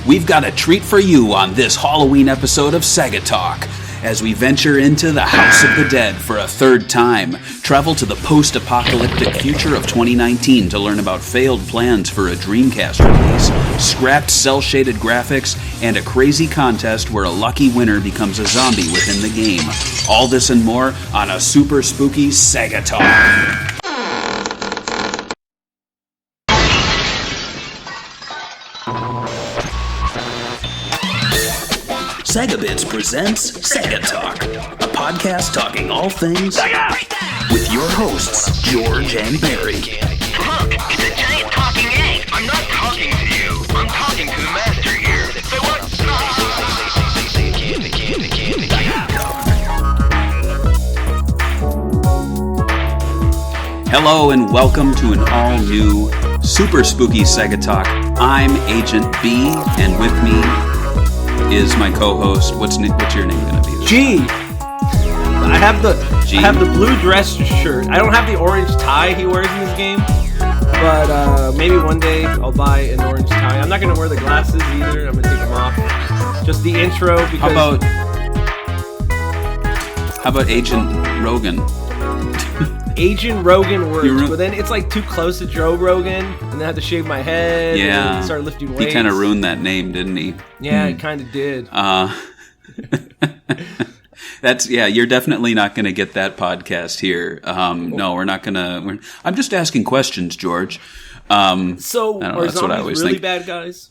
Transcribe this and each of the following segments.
we've got a treat for you on this Halloween episode of SEGA Talk. As we venture into the House of the Dead for a third time, travel to the post-apocalyptic future of 2019 to learn about failed plans for a Dreamcast release, scrapped cel-shaded graphics, and a crazy contest where a lucky winner becomes a zombie within the game. All this and more on a super spooky SEGA Talk. Sega Bits presents Sega Talk, a podcast talking all things Sega with your hosts, George and Barry. Look, it's a giant talking egg. I'm not talking to you. I'm talking to the master here. So what? Hello and welcome to an all-new, super spooky Sega Talk. I'm Agent B, and with me is my co-host. What's your name going to be? G. I have the blue dress shirt. I don't have the orange tie he wears in this game, but maybe one day I'll buy an orange tie. I'm not going to wear the glasses either. I'm going to take them off. Just the intro. Because How about Agent Rogan? Agent Rogan works, but then it's like too close to Joe Rogan, and then I have to shave my head and start lifting weights. He kind of ruined that name, didn't he? Yeah, he kind of did. You're definitely not going to get that podcast here. No, we're not going to. I'm just asking questions, George. Are zombies really bad guys?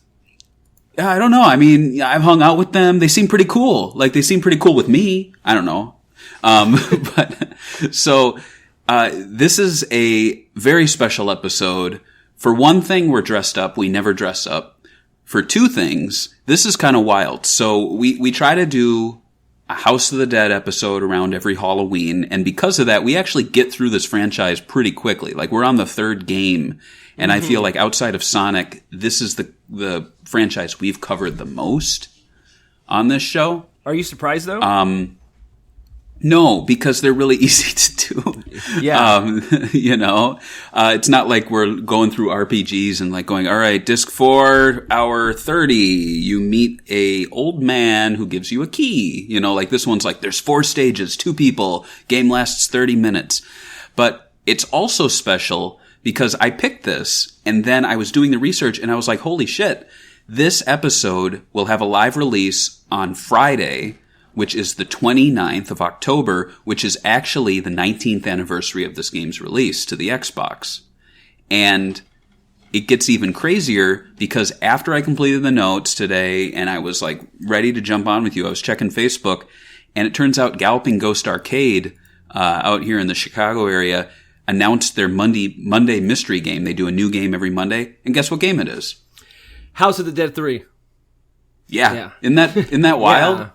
I don't know. I mean, I've hung out with them. They seem pretty cool. Like, they seem pretty cool with me. I don't know. This is a very special episode. For one thing, we're dressed up. We never dress up. For two things, this is kind of wild. So we try to do a House of the Dead episode around every Halloween. And because of that, we actually get through this franchise pretty quickly. Like, we're on the third game. And I feel like outside of Sonic, this is the franchise we've covered the most on this show. Are you surprised, though? No, because they're really easy to do. Yeah. It's not like we're going through RPGs and like going, all right, disc 4, hour 30, you meet a old man who gives you a key. Like this one's like, there's 4 stages, 2 people, game lasts 30 minutes. But it's also special because I picked this and then I was doing the research and I was like, holy shit, this episode will have a live release on Friday, which is the 29th of October, which is actually the 19th anniversary of this game's release to the Xbox. And it gets even crazier because after I completed the notes today and I was like ready to jump on with you, I was checking Facebook, and it turns out Galloping Ghost Arcade out here in the Chicago area announced their Monday mystery game. They do a new game every Monday, and guess what game it is? House of the Dead 3. Yeah. Isn't that wild? Yeah.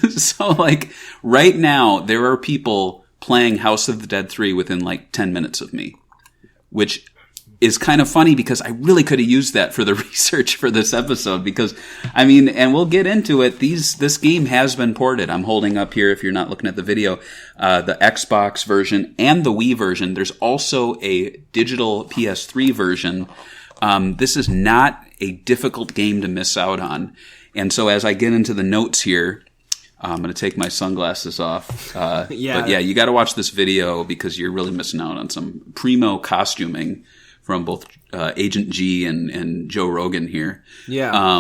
So, like, right now, there are people playing House of the Dead 3 within, like, 10 minutes of me, which is kind of funny because I really could have used that for the research for this episode because, I mean, and we'll get into it, this game has been ported. I'm holding up here, if you're not looking at the video, the Xbox version and the Wii version. There's also a digital PS3 version. This is not a difficult game to miss out on. And so as I get into the notes here, I'm going to take my sunglasses off. But yeah, you got to watch this video because you're really missing out on some primo costuming from both Agent G and Joe Rogan here. Yeah.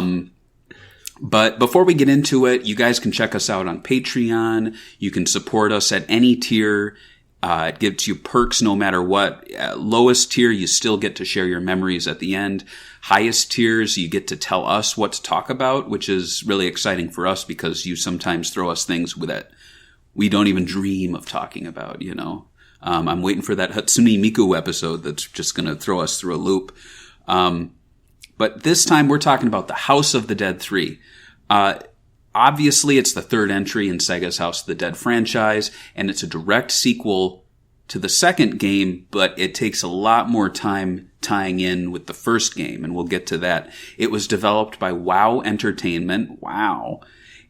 But before we get into it, you guys can check us out on Patreon. You can support us at any tier. It gives you perks no matter what. Lowest tier, you still get to share your memories at the end. Highest tiers, you get to tell us what to talk about, which is really exciting for us because you sometimes throw us things that we don't even dream of talking about, I'm waiting for that Hatsune Miku episode that's just going to throw us through a loop. But this time we're talking about the House of the Dead 3. Obviously, it's the third entry in Sega's House of the Dead franchise, and it's a direct sequel to the second game, but it takes a lot more time tying in with the first game, and we'll get to that. It was developed by WoW Entertainment,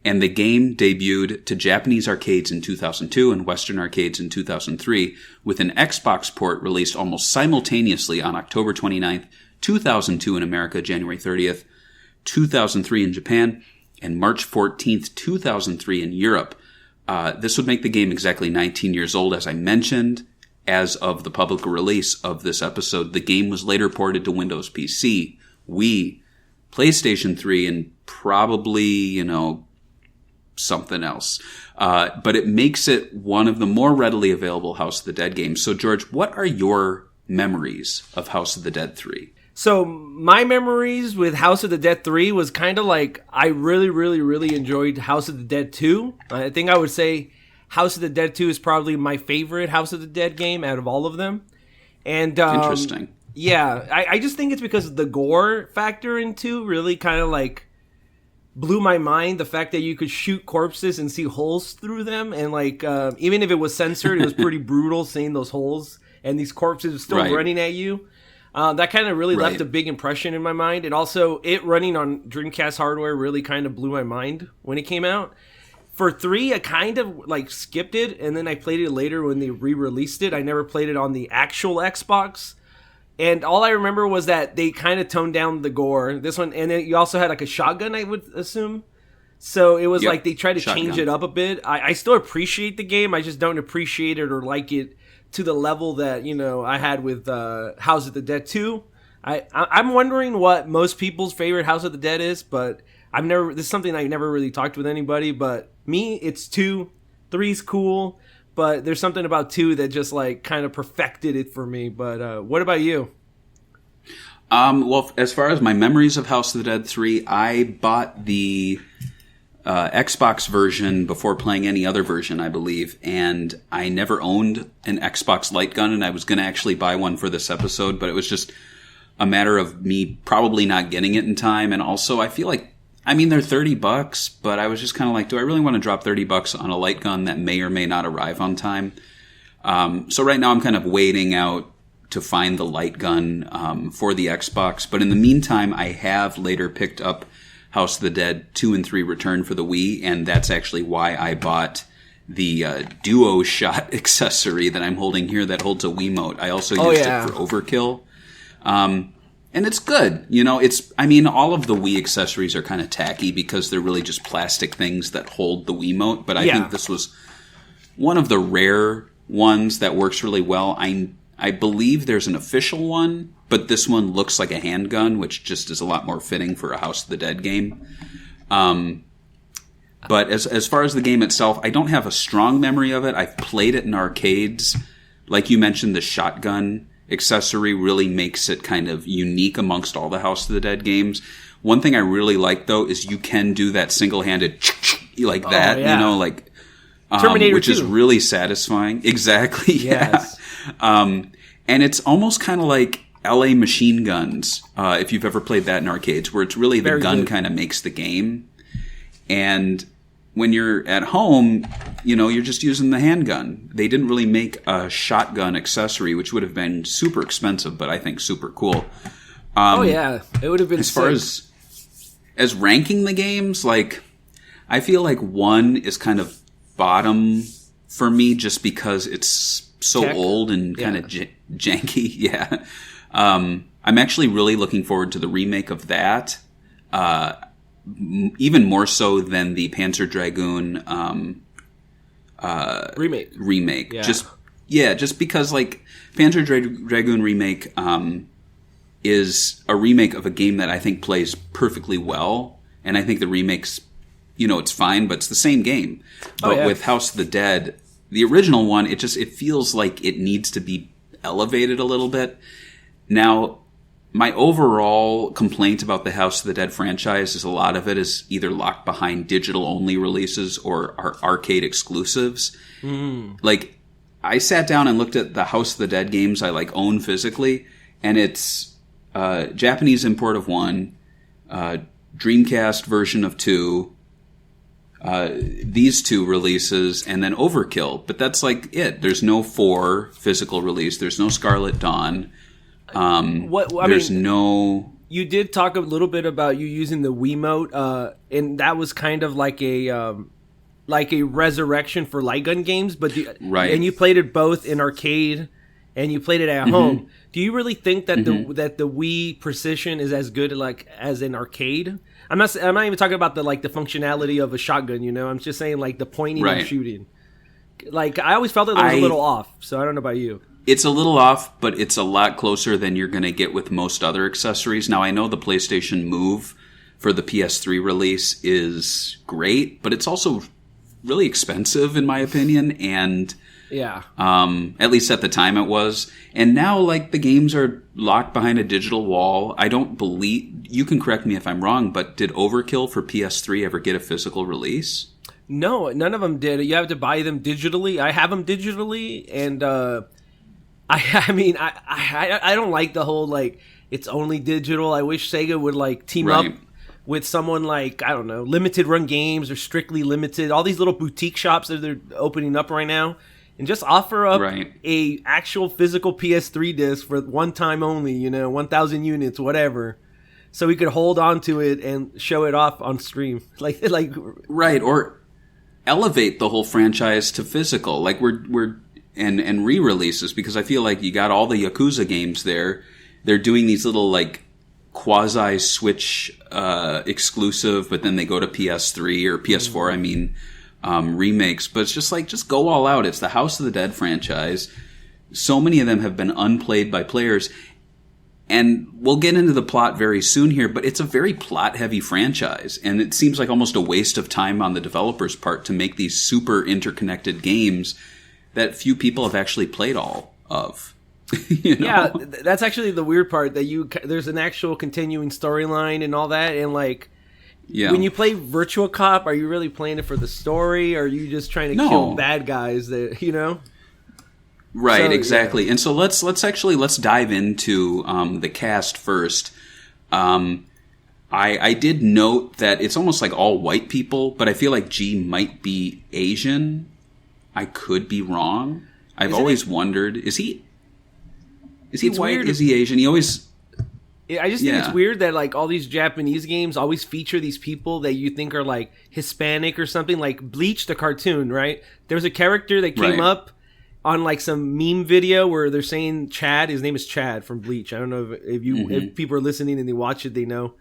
and the game debuted to Japanese arcades in 2002 and Western arcades in 2003, with an Xbox port released almost simultaneously on October 29th, 2002 in America, January 30th, 2003 in Japan, and March 14th, 2003 in Europe. This would make the game exactly 19 years old, as I mentioned. As of the public release of this episode, the game was later ported to Windows PC, Wii, PlayStation 3, and probably, something else. But it makes it one of the more readily available House of the Dead games. So, George, what are your memories of House of the Dead 3? So my memories with House of the Dead 3 was kind of like, I really, really, really enjoyed House of the Dead 2. I think I would say House of the Dead 2 is probably my favorite House of the Dead game out of all of them. And Interesting. Yeah, I just think it's because the gore factor in 2 really kind of like blew my mind. The fact that you could shoot corpses and see holes through them. And like, even if it was censored, it was pretty brutal seeing those holes and these corpses still running at you. That kind of really left a big impression in my mind. And also, it running on Dreamcast hardware really kind of blew my mind when it came out. For 3, I kind of like skipped it, and then I played it later when they re-released it. I never played it on the actual Xbox. And all I remember was that they kind of toned down the gore. This one, and then you also had like a shotgun, I would assume. So it was like they tried to change it up a bit. I still appreciate the game. I just don't appreciate it or like it to the level that, I had with House of the Dead 2. I'm wondering what most people's favorite House of the Dead is, but this is something I never really talked with anybody, but me, it's 2. 3's cool, but there's something about 2 that just like kind of perfected it for me. But what about you? Well, as far as my memories of House of the Dead 3, I bought the Xbox version before playing any other version, I believe, and I never owned an Xbox light gun, and I was going to actually buy one for this episode, but it was just a matter of me probably not getting it in time, and also I feel like, they're $30, but I was just kind of like, do I really want to drop $30 on a light gun that may or may not arrive on time? So right now I'm kind of waiting out to find the light gun for the Xbox, but in the meantime, I have later picked up House of the Dead 2 and 3 Return for the Wii, and that's actually why I bought the Duo Shot accessory that I'm holding here that holds a Wiimote. I also used it for Overkill. And it's good. All of the Wii accessories are kind of tacky because they're really just plastic things that hold the Wiimote, but I think this was one of the rare ones that works really well. I believe there's an official one, but this one looks like a handgun, which just is a lot more fitting for a House of the Dead game. But as far as the game itself, I don't have a strong memory of it. I've played it in arcades. Like you mentioned, the shotgun accessory really makes it kind of unique amongst all the House of the Dead games. One thing I really like, though, is you can do that single-handed like that, Terminator which 2. is really satisfying. Exactly, yes. And it's almost kind of like LA Machine Guns, if you've ever played that in arcades, where it's really the gun kind of makes the game. And when you're at home, you're just using the handgun. They didn't really make a shotgun accessory, which would have been super expensive, but I think super cool. It would have been as far as ranking the games, like, I feel like 1 is kind of bottom for me just because it's so old and kind of janky. Yeah. I'm actually really looking forward to the remake of that. Even more so than the Panzer Dragoon remake. Yeah. Just because like Panzer Dragoon remake is a remake of a game that I think plays perfectly well, and I think the remake's it's fine, but it's the same game. But with House of the Dead, the original one, it feels like it needs to be elevated a little bit. Now, my overall complaint about the House of the Dead franchise is a lot of it is either locked behind digital-only releases or arcade exclusives. Like, I sat down and looked at the House of the Dead games I own physically, and it's Japanese import of 1, Dreamcast version of 2, these 2 releases, and then Overkill. But that's it. There's no 4 physical release. There's no Scarlet Dawn. You did talk a little bit about you using the Wiimote, and that was kind of like a resurrection for light gun games, but and you played it both in arcade and you played it at home. Do you really think that the Wii Precision is as good as in arcade? I'm not even talking about the functionality of a shotgun. You know, I'm just saying like the pointing and shooting. Like I always felt that it was a little off. So I don't know about you. It's a little off, but it's a lot closer than you're going to get with most other accessories. Now I know the PlayStation Move for the PS3 release is great, but it's also really expensive in my opinion, and yeah, at least at the time it was. And now like the games are locked behind a digital wall. I don't believe, you can correct me if I'm wrong, but did Overkill for PS3 ever get a physical release? No, none of them did. You have to buy them digitally. I have them digitally, and I mean I don't like the whole like it's only digital. I wish Sega would like team up with someone like, I don't know, Limited Run Games or Strictly Limited, all these little boutique shops that they're opening up right now, and just offer up a actual physical PS3 disc for one time only, you know, 1,000 units, whatever, so we could hold on to it and show it off on stream, like right, or elevate the whole franchise to physical, like we're and re-releases, because I feel like you got all the Yakuza games there. They're doing these little like quasi Switch exclusive, but then they go to PS3 or PS4. I mean, remakes. But it's just go all out. It's the House of the Dead franchise. So many of them have been unplayed by players, and we'll get into the plot very soon here. But it's a very plot-heavy franchise, and it seems like almost a waste of time on the developers' part to make these super interconnected games that few people have actually played all of. You know? Yeah, that's actually the weird part, that there's an actual continuing storyline and all that, and like when you play Virtua Cop, are you really playing it for the story, or are you just trying to kill bad guys that, you know? Right, so, exactly. Yeah. And so let's dive into the cast first. I did note that it's almost like all white people, but I feel like G might be Asian. I could be wrong. I've always wondered, is he white? Weird. Is he Asian? He always... I just think it's weird that like all these Japanese games always feature these people that you think are like Hispanic or something, like Bleach the cartoon, right? There was a character that came up on like some meme video where they're saying Chad, his name is Chad from Bleach. I don't know if people are listening and they watch it, they know.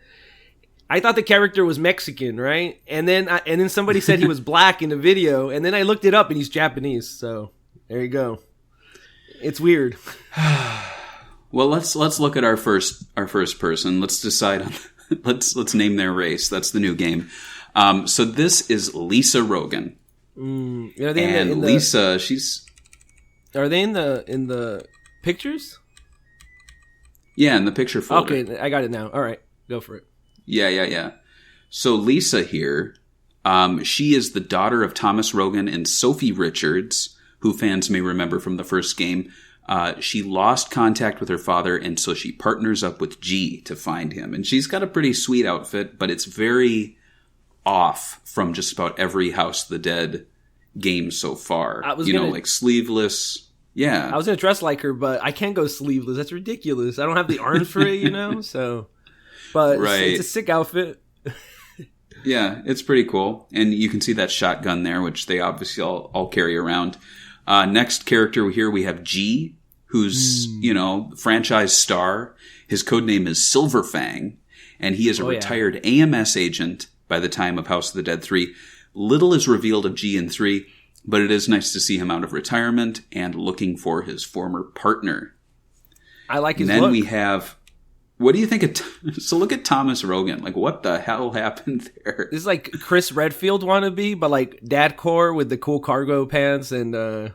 I thought the character was Mexican, right? And then somebody said he was black in the video, and then I looked it up and he's Japanese. So there you go. It's weird. Well, let's look at our first person. Let's decide on let's name their race. That's the new game. So this is Lisa Rogan. Lisa, she's... Are they in the pictures? Yeah, in the picture folder. Okay, I got it now. All right, go for it. Yeah. So Lisa here, she is the daughter of Thomas Rogan and Sophie Richards, who fans may remember from the first game. She lost contact with her father, and so she partners up with G to find him. And she's got a pretty sweet outfit, but it's very off from just about every House of the Dead game so far. Like sleeveless. Yeah. I was going to dress like her, but I can't go sleeveless. That's ridiculous. I don't have the arms for it, so... But it's a sick outfit. Yeah, it's pretty cool. And you can see that shotgun there, which they obviously all carry around. Next character here, we have G, who's, franchise star. His codename is Silverfang, and he is a retired AMS agent by the time of House of the Dead 3. Little is revealed of G in 3, but it is nice to see him out of retirement and looking for his former partner. I like his look. Then we have... What do you think of... So look at Thomas Rogan. Like, what the hell happened there? This is like Chris Redfield wannabe, but like dadcore with the cool cargo pants and the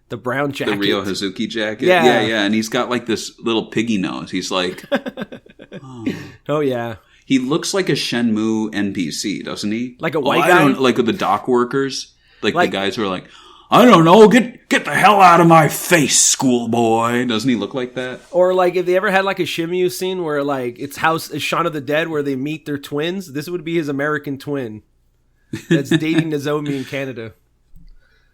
brown jacket. The Ryo Hazuki jacket. Yeah. And he's got like this little piggy nose. He's like... Oh, yeah. He looks like a Shenmue NPC, doesn't he? Like a white guy? Like with the dock workers. Like the guys who are like... I don't know, get the hell out of my face, schoolboy. Doesn't he look like that? Or like if they ever had like a Shimyu scene where like it's Shaun of the Dead where they meet their twins, this would be his American twin that's dating Nozomi in Canada.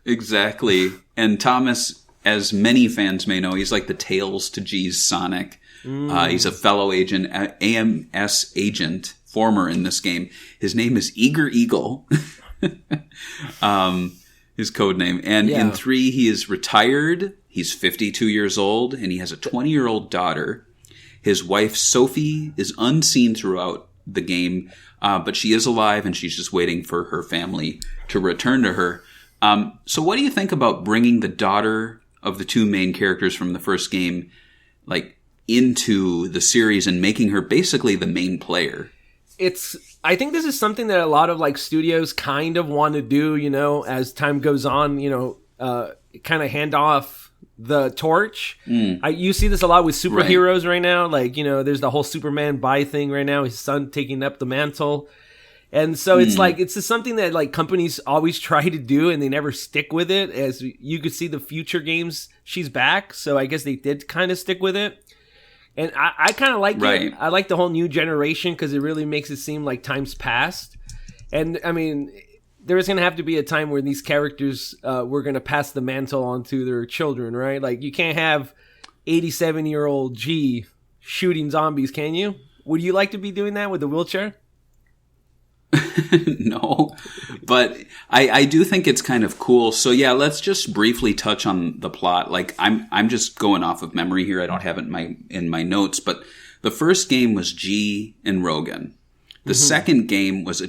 Exactly. And Thomas, as many fans may know, he's like the Tails to G's Sonic. He's a fellow agent, AMS agent, former in this game. His name is Eager Eagle. His code name. And in 3, he is retired. He's 52 years old, and he has a 20-year-old daughter. His wife, Sophie, is unseen throughout the game. but she is alive, and she's just waiting for her family to return to her. So what do you think about bringing the daughter of the two main characters from the first game, like, into the series and making her basically the main player? I think this is something that a lot of like studios kind of want to do, as time goes on, kind of hand off the torch. You see this a lot with superheroes right now. Like, there's the whole Superman buy thing right now, his son taking up the mantle. And so it's like, it's just something that like companies always try to do and they never stick with it. As you could see the future games, she's back. So I guess they did kind of stick with it. And I kind of like it. I like the whole new generation because it really makes it seem like time's passed. And I mean, there is going to have to be a time where these characters were going to pass the mantle on to their children, right? Like, you can't have 87-year-old G shooting zombies, can you? Would you like to be doing that with the wheelchair? No, but I do think it's kind of cool. So yeah, let's just briefly touch on the plot. Like, I'm just going off of memory here. I don't have it in my notes, but the first game was G and Rogan. The second game was a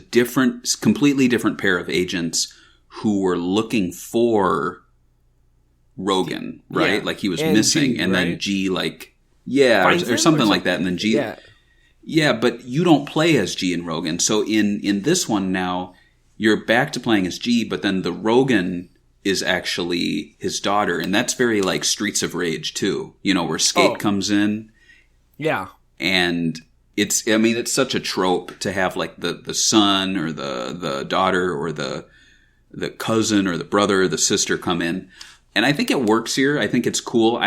completely different pair of agents who were looking for Rogan, right? Yeah. Like, he was missing, G, and then G, like, or something like that, and then G. Yeah, but you don't play as G and Rogan. So in this one now, you're back to playing as G, but then the Rogan is actually his daughter. And that's very like Streets of Rage too, where Skate comes in. Yeah. And it's such a trope to have like the son or the daughter or the cousin or the brother or the sister come in. And I think it works here. I think it's cool.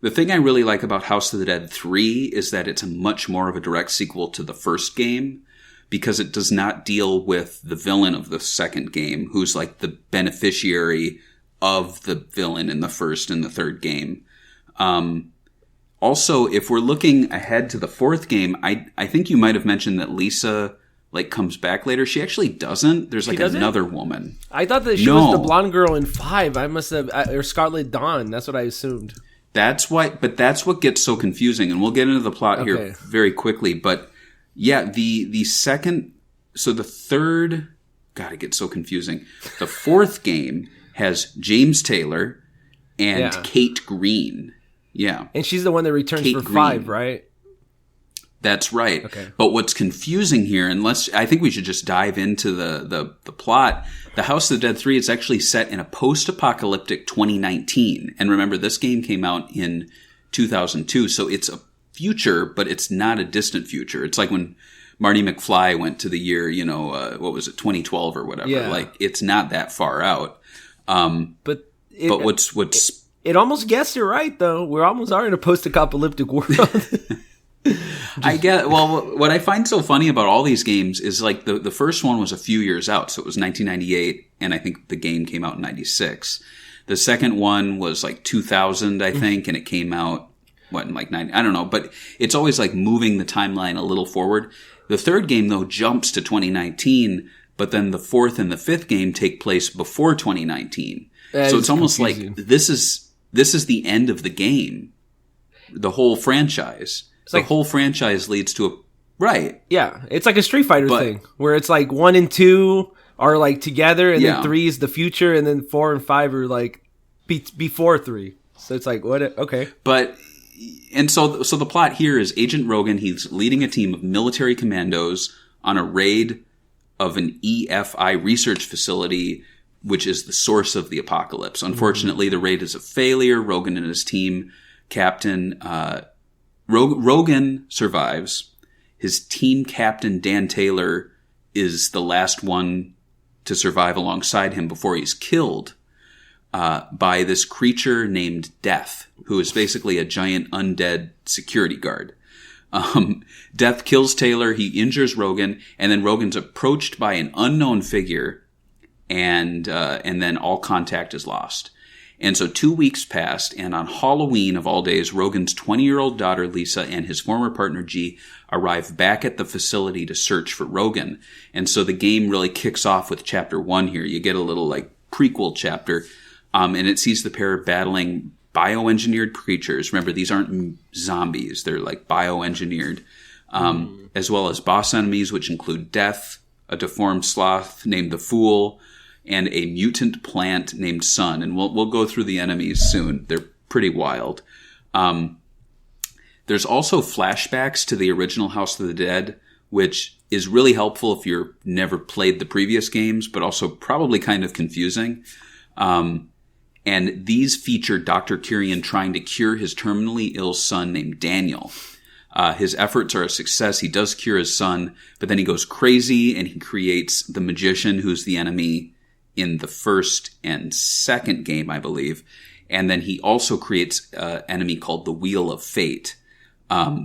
The thing I really like about House of the Dead 3 is that it's a much more of a direct sequel to the first game, because it does not deal with the villain of the second game, who's like the beneficiary of the villain in the first and the third game. Also, if we're looking ahead to the fourth game, I think you might have mentioned that Lisa like comes back later. She actually doesn't. There's like another woman. I thought that she was the blonde girl in 5. I must have, or Scarlet Dawn. That's what I assumed. That's what gets so confusing, and we'll get into the plot here very quickly. But yeah, the third, God, it gets so confusing. The fourth game has James Taylor and Kate Green. Yeah, and she's the one that returns Kate for Green. 5, right? That's right. Okay. But what's confusing here, I think we should just dive into the plot. The House of the Dead 3 is actually set in a post-apocalyptic 2019. And remember, this game came out in 2002, so it's a future, but it's not a distant future. It's like when Marty McFly went to the year, 2012 or whatever. Yeah. Like, it's not that far out. It almost guessed it right, though. We almost are in a post-apocalyptic world. What I find so funny about all these games is like the first one was a few years out, so it was 1998, and I think the game came out in 96. The second one was like 2000, I think, and it came out in like 90, I don't know, but it's always like moving the timeline a little forward. The third game though jumps to 2019, but then the fourth and the fifth game take place before 2019. So it's almost confusing. Like this is the end of the game, the whole franchise. The whole franchise leads to a... Right. Yeah. It's like a Street Fighter thing, where it's like 1 and 2 are like together, and then 3 is the future, and then 4 and 5 are like before 3. So it's like, what? Okay. But... And so the plot here is Agent Rogan, he's leading a team of military commandos on a raid of an EFI research facility, which is the source of the apocalypse. Unfortunately, the raid is a failure. Rogan and his team captain... Rogan survives. His team captain, Dan Taylor, is the last one to survive alongside him before he's killed by this creature named Death, who is basically a giant undead security guard. Death kills Taylor, he injures Rogan, and then Rogan's approached by an unknown figure, and then all contact is lost. And so 2 weeks passed, and on Halloween of all days, Rogan's 20-year-old daughter, Lisa, and his former partner, G, arrive back at the facility to search for Rogan. And so the game really kicks off with Chapter 1 here. You get a little, like, prequel chapter, and it sees the pair battling bioengineered creatures. Remember, these aren't zombies. They're, like, bioengineered. as well as boss enemies, which include Death, a deformed sloth named the Fool, and a mutant plant named Sun. And we'll go through the enemies soon. They're pretty wild. There's also flashbacks to the original House of the Dead, which is really helpful if you've never played the previous games, but also probably kind of confusing. And these feature Dr. Kirian trying to cure his terminally ill son named Daniel. His efforts are a success. He does cure his son, but then he goes crazy and he creates the magician, who's the enemy in the first and second game, I believe. And then he also creates an enemy called the Wheel of Fate,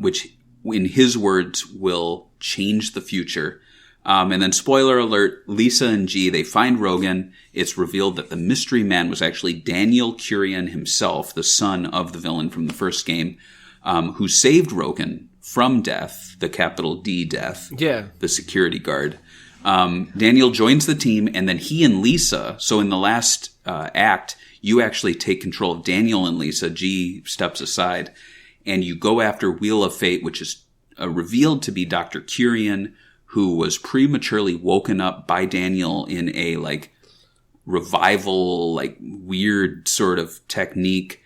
which, in his words, will change the future. And then, spoiler alert, Lisa and G, they find Rogan. It's revealed that the mystery man was actually Daniel Kirian himself, the son of the villain from the first game, who saved Rogan from death, the capital D death, the security guard. Daniel joins the team, and then he and Lisa, so in the last act, you actually take control of Daniel and Lisa. G steps aside, and you go after Wheel of Fate, which is revealed to be Dr. Kirian, who was prematurely woken up by Daniel in a revival, weird sort of technique.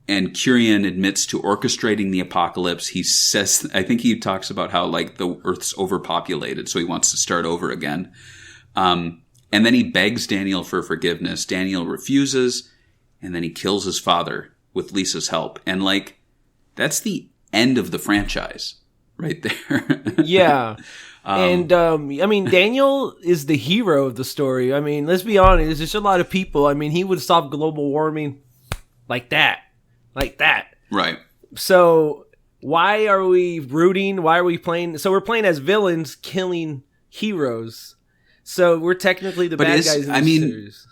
And Kirian admits to orchestrating the apocalypse. He says, I think he talks about how the Earth's overpopulated, so he wants to start over again. And then he begs Daniel for forgiveness. Daniel refuses, and then he kills his father with Lisa's help. And that's the end of the franchise. Right there. Yeah. And, Daniel is the hero of the story. I mean, let's be honest. There's a lot of people. I mean, he would stop global warming like that. Right. So why are we rooting? Why are we playing? So we're playing as villains killing heroes. So we're technically the bad guys in the series.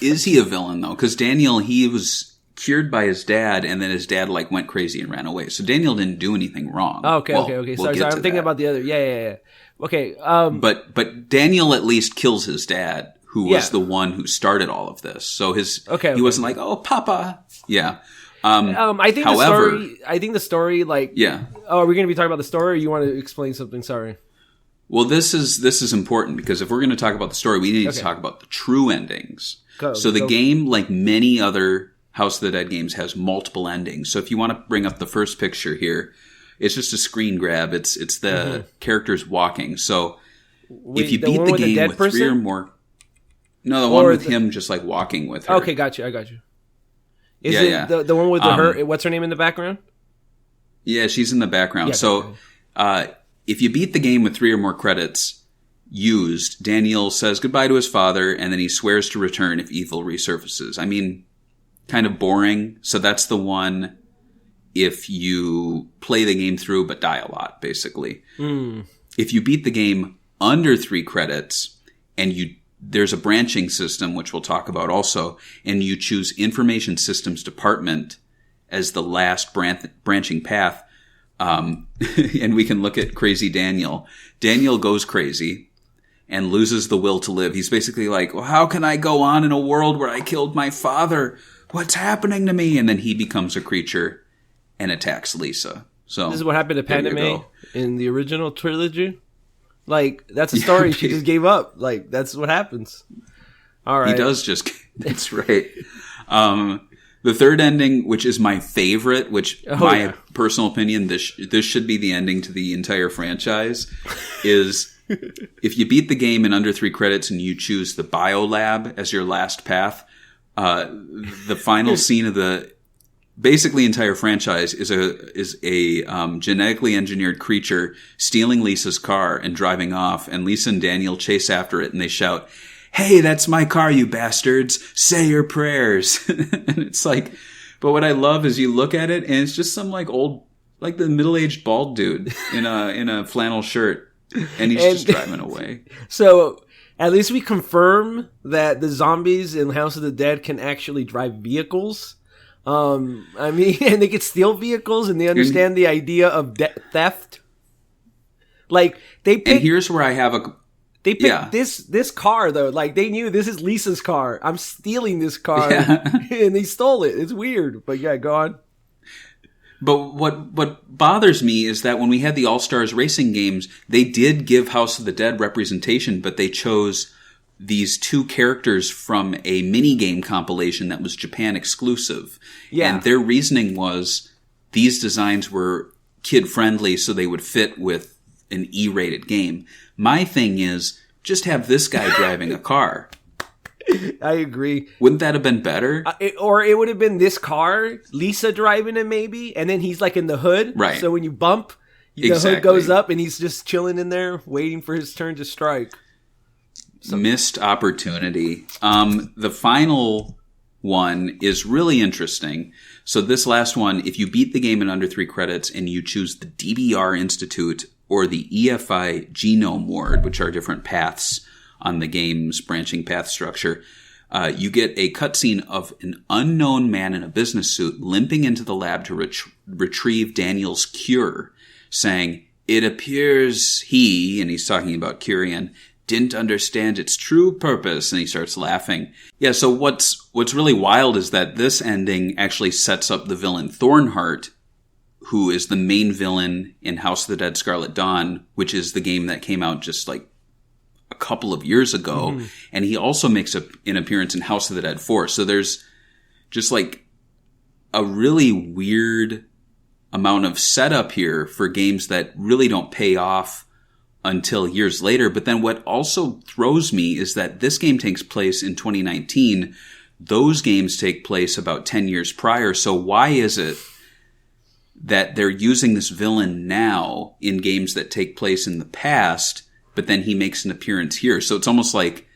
Is he a villain, though? Because Daniel, he was cured by his dad, and then his dad went crazy and ran away. So Daniel didn't do anything wrong. Okay. Sorry, I'm thinking about the other. Yeah. Okay. But Daniel at least kills his dad, who was the one who started all of this. So he wasn't oh, Papa. Yeah. I think the story. Oh, are we going to be talking about the story, or you want to explain something? Sorry. Well, this is important, because if we're going to talk about the story, we need to talk about the true endings. The game, like many other House of the Dead games, has multiple endings. So if you want to bring up the first picture here, it's just a screen grab. It's the characters walking. So if you beat the game with three or more... No, the one with him just walking with her. Okay, got you. I got you. Is it the one with her? What's her name in the background? Yeah, she's in the background. If you beat the game with 3 or more credits used, Daniel says goodbye to his father, and then he swears to return if evil resurfaces. I mean, kind of boring. So that's the one if you play the game through but die a lot, basically. If you beat the game under 3 credits, and there's a branching system, which we'll talk about also, and you choose Information Systems Department as the last branching path, and we can look at Crazy Daniel. Daniel goes crazy and loses the will to live. He's basically well, how can I go on in a world where I killed my father? What's happening to me? And then he becomes a creature and attacks Lisa. So this is what happened to Padme in the original trilogy. That's a story she just gave up. That's what happens. All right. He does just... That's right. The third ending, which is my favorite, personal opinion, this should be the ending to the entire franchise, is if you beat the game in under 3 credits and you choose the biolab as your last path, the final scene of the basically entire franchise is a genetically engineered creature stealing Lisa's car and driving off, and Lisa and Daniel chase after it and they shout, "Hey, that's my car, you bastards! Say your prayers!" And it's but what I love is you look at it and it's just some old, the middle-aged bald dude in a flannel shirt, and he's just driving away. So at least we confirm that the zombies in House of the Dead can actually drive vehicles. And they can steal vehicles, and they understand the idea of theft. And here's where I have a... They picked this car, though. They knew this is Lisa's car. I'm stealing this car. And they stole it. It's weird. But yeah, go on. But what bothers me is that when we had the All-Stars racing games, they did give House of the Dead representation, but they chose these two characters from a minigame compilation that was Japan exclusive. Yeah. And their reasoning was these designs were kid-friendly, so they would fit with an E-rated game. My thing is, just have this guy driving a car. I agree. Wouldn't that have been better? Or it would have been this car, Lisa driving it maybe, and then he's like in the hood. Right. So when you bump, the hood goes up and he's just chilling in there waiting for his turn to strike. Missed opportunity. The final one is really interesting. So this last one, if you beat the game in under 3 credits and you choose the DBR Institute or the EFI Genome Ward, which are different paths on the game's branching path structure, you get a cutscene of an unknown man in a business suit limping into the lab to retrieve Daniel's cure, saying, "It appears he," and he's talking about Kirian, "didn't understand its true purpose," and he starts laughing. Yeah, so what's really wild is that this ending actually sets up the villain Thornheart, who is the main villain in House of the Dead Scarlet Dawn, which is the game that came out just like a couple of years ago. Mm-hmm. And he also makes an appearance in House of the Dead 4. So there's just like a really weird amount of setup here for games that really don't pay off until years later. But then what also throws me is that this game takes place in 2019. Those games take place about 10 years prior. So why is it that they're using this villain now in games that take place in the past, but then he makes an appearance here? So it's almost like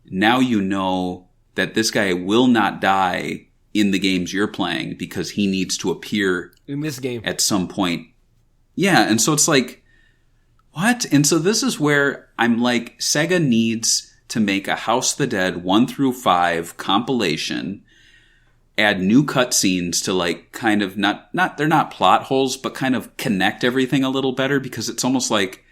now you know that this guy will not die in the games you're playing because he needs to appear in this game at some point. Yeah, and so it's like, what? And so this is where I'm like, Sega needs to make a House of the Dead 1 through 5 compilation, add new cutscenes to like kind of not they're not plot holes, but kind of connect everything a little better, because it's almost like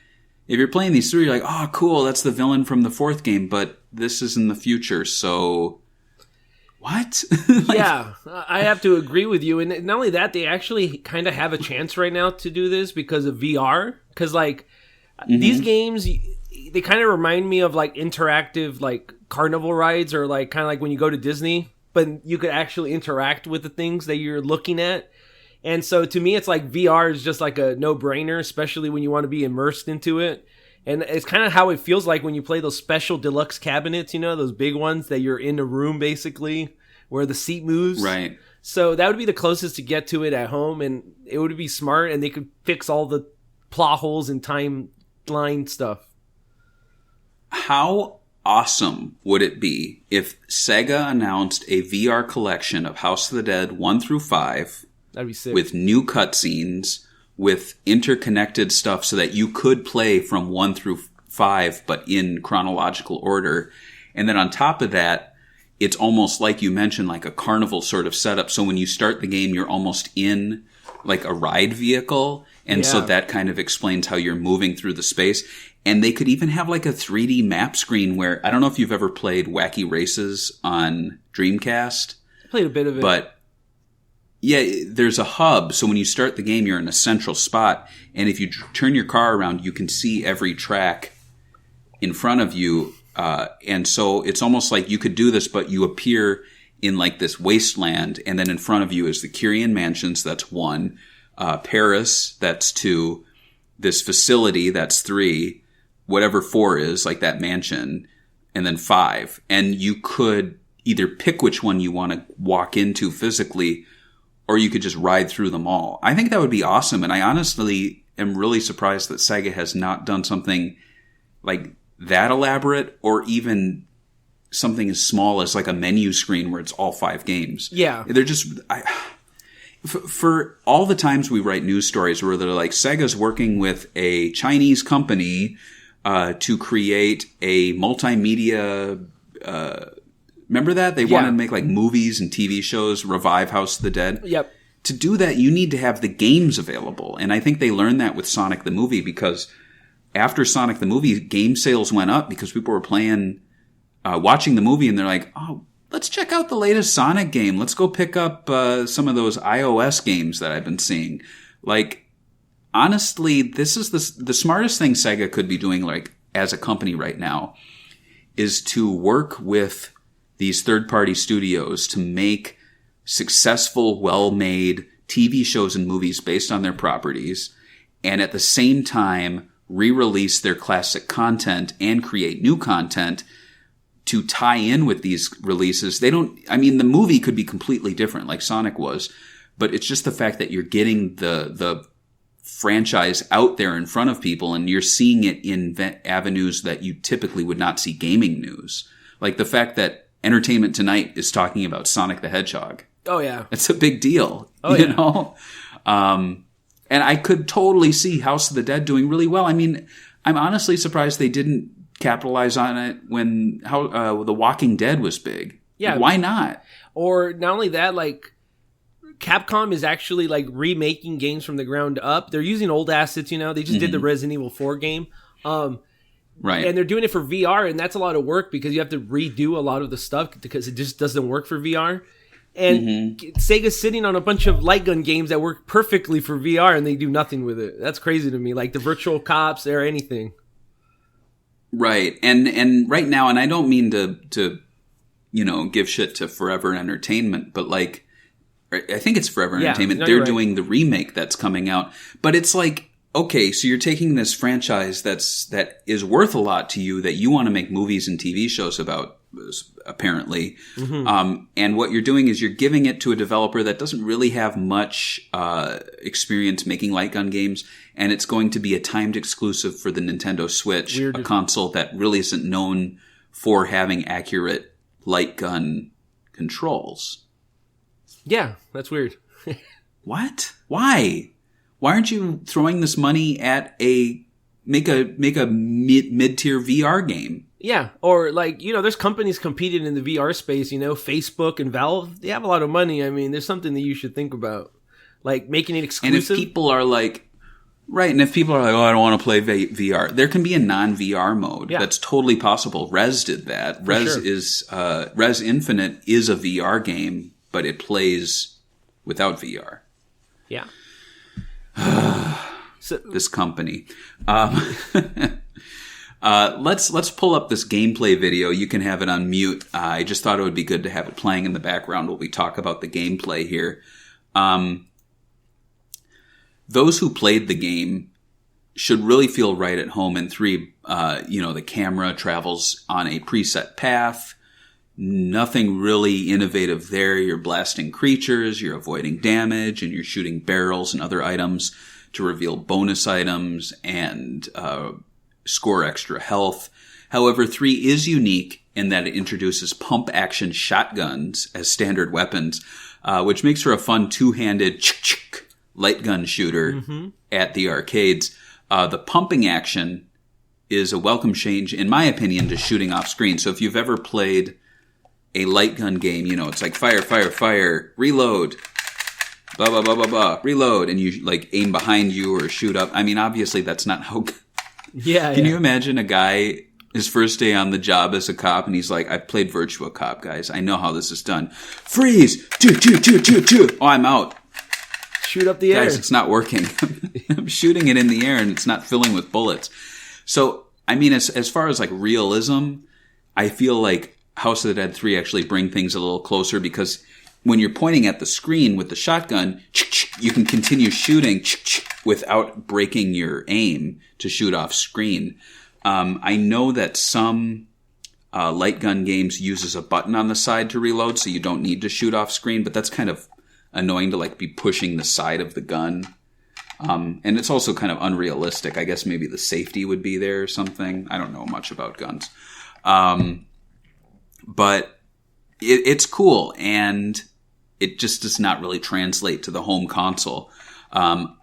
if you're playing these through, you're like, oh, cool, that's the villain from the 4th game, but this is in the future, so what? Like, yeah, I have to agree with you. And not only that, they actually kind of have a chance right now to do this because of VR. Because like these games, they kind of remind me of like interactive like carnival rides, or like kind of like when you go to Disney, but you could actually interact with the things that you're looking at. And so to me, it's like VR is just like a no-brainer, especially when you want to be immersed into it. And it's kind of how it feels like when you play those special deluxe cabinets, you know, those big ones that you're in a room basically where the seat moves. Right. So that would be the closest to get to it at home, and it would be smart, and they could fix all the plot holes and timeline stuff. How awesome would it be if Sega announced a VR collection of House of the Dead 1 through 5? That'd be sick. With new cutscenes, with interconnected stuff so that you could play from 1 through 5, but in chronological order. And then on top of that, it's almost like you mentioned, like a carnival sort of setup. So when you start the game, you're almost in like a ride vehicle. And so that kind of explains how you're moving through the space. And they could even have like a 3D map screen where, I don't know if you've ever played Wacky Races on Dreamcast. I played a bit of it. But yeah, there's a hub. So when you start the game, you're in a central spot. And if you turn your car around, you can see every track in front of you. And so it's almost like you could do this, but you appear in like this wasteland. And then in front of you is the Kirian Mansions. That's 1. Paris, that's 2. This facility, that's 3. Whatever 4 is, like that mansion. And then 5. And you could either pick which one you want to walk into physically, or you could just ride through them all. I think that would be awesome. And I honestly am really surprised that Sega has not done something like that elaborate, or even something as small as like a menu screen where it's all 5 games. Yeah. They're just... For all the times we write news stories where they're like, Sega's working with a Chinese company to create a multimedia... remember that? They wanted to make like movies and TV shows, revive House of the Dead. Yep. To do that, you need to have the games available. And I think they learned that with Sonic the Movie, because after Sonic the Movie, game sales went up because people were playing, watching the movie, and they're like, oh, let's check out the latest Sonic game. Let's go pick up some of those iOS games that I've been seeing. Like, honestly, this is the smartest thing Sega could be doing, like, as a company right now, is to work with these third-party studios to make successful, well-made TV shows and movies based on their properties, and at the same time re-release their classic content and create new content to tie in with these releases. The movie could be completely different, like Sonic was, but it's just the fact that you're getting the franchise out there in front of people, and you're seeing it in avenues that you typically would not see gaming news. Like the fact that Entertainment Tonight is talking about Sonic the Hedgehog. Oh, yeah. It's a big deal, you know? And I could totally see House of the Dead doing really well. I mean, I'm honestly surprised they didn't capitalize on it when The Walking Dead was big. Yeah. Like, why not? Or not only that, like, Capcom is actually, like, remaking games from the ground up. They're using old assets, you know? They just did the Resident Evil 4 game. Right. And they're doing it for VR, and that's a lot of work because you have to redo a lot of the stuff because it just doesn't work for VR. And Sega's sitting on a bunch of light gun games that work perfectly for VR, and they do nothing with it. That's crazy to me. Like the Virtual Cops or anything. Right. And right now, and I don't mean to give shit to Forever Entertainment, but like, I think it's Forever Entertainment. They're doing the remake that's coming out. But it's like, okay, so you're taking this franchise that is worth a lot to you, that you want to make movies and TV shows about, apparently. And what you're doing is you're giving it to a developer that doesn't really have much experience making light gun games, and it's going to be a timed exclusive for the Nintendo Switch, a console that really isn't known for having accurate light gun controls. Yeah, that's weird. What? Why? Why aren't you throwing this money at make a mid-tier VR game? Yeah, or like, there's companies competing in the VR space, Facebook and Valve, they have a lot of money. I mean, there's something that you should think about. Like making it exclusive. And if people are like, oh, I don't want to play VR, there can be a non-VR mode. Yeah. That's totally possible. Rez did that. Rez Infinite is a VR game, but it plays without VR. Yeah. This company. Let's pull up this gameplay video. You can have it on mute. I just thought it would be good to have it playing in the background while we talk about the gameplay here. Those who played the game should really feel right at home in 3. The camera travels on a preset path. Nothing really innovative there. You're blasting creatures, you're avoiding damage, and you're shooting barrels and other items to reveal bonus items and score extra health. However, 3 is unique in that it introduces pump-action shotguns as standard weapons, which makes for a fun two-handed light gun shooter at the arcades. The pumping action is a welcome change, in my opinion, to shooting off screen. So if you've ever played a light gun game, it's like fire, fire, fire, reload, blah, blah, blah, blah, blah, reload, and you like aim behind you or shoot up. I mean, obviously that's not how... Yeah. Can you imagine a guy, his first day on the job as a cop, and he's like, I've played Virtua Cop, guys. I know how this is done. Freeze! Oh, I'm out. Shoot up the air. Guys, it's not working. I'm shooting it in the air, and it's not filling with bullets. So, I mean, as far as like realism, I feel like House of the Dead 3 actually bring things a little closer, because when you're pointing at the screen with the shotgun, you can continue shooting without breaking your aim to shoot off screen. I know that some light gun games uses a button on the side to reload, so you don't need to shoot off screen, but that's kind of annoying to like be pushing the side of the gun. And it's also kind of unrealistic. I guess maybe the safety would be there or something. I don't know much about guns. But it's cool, and it just does not really translate to the home console.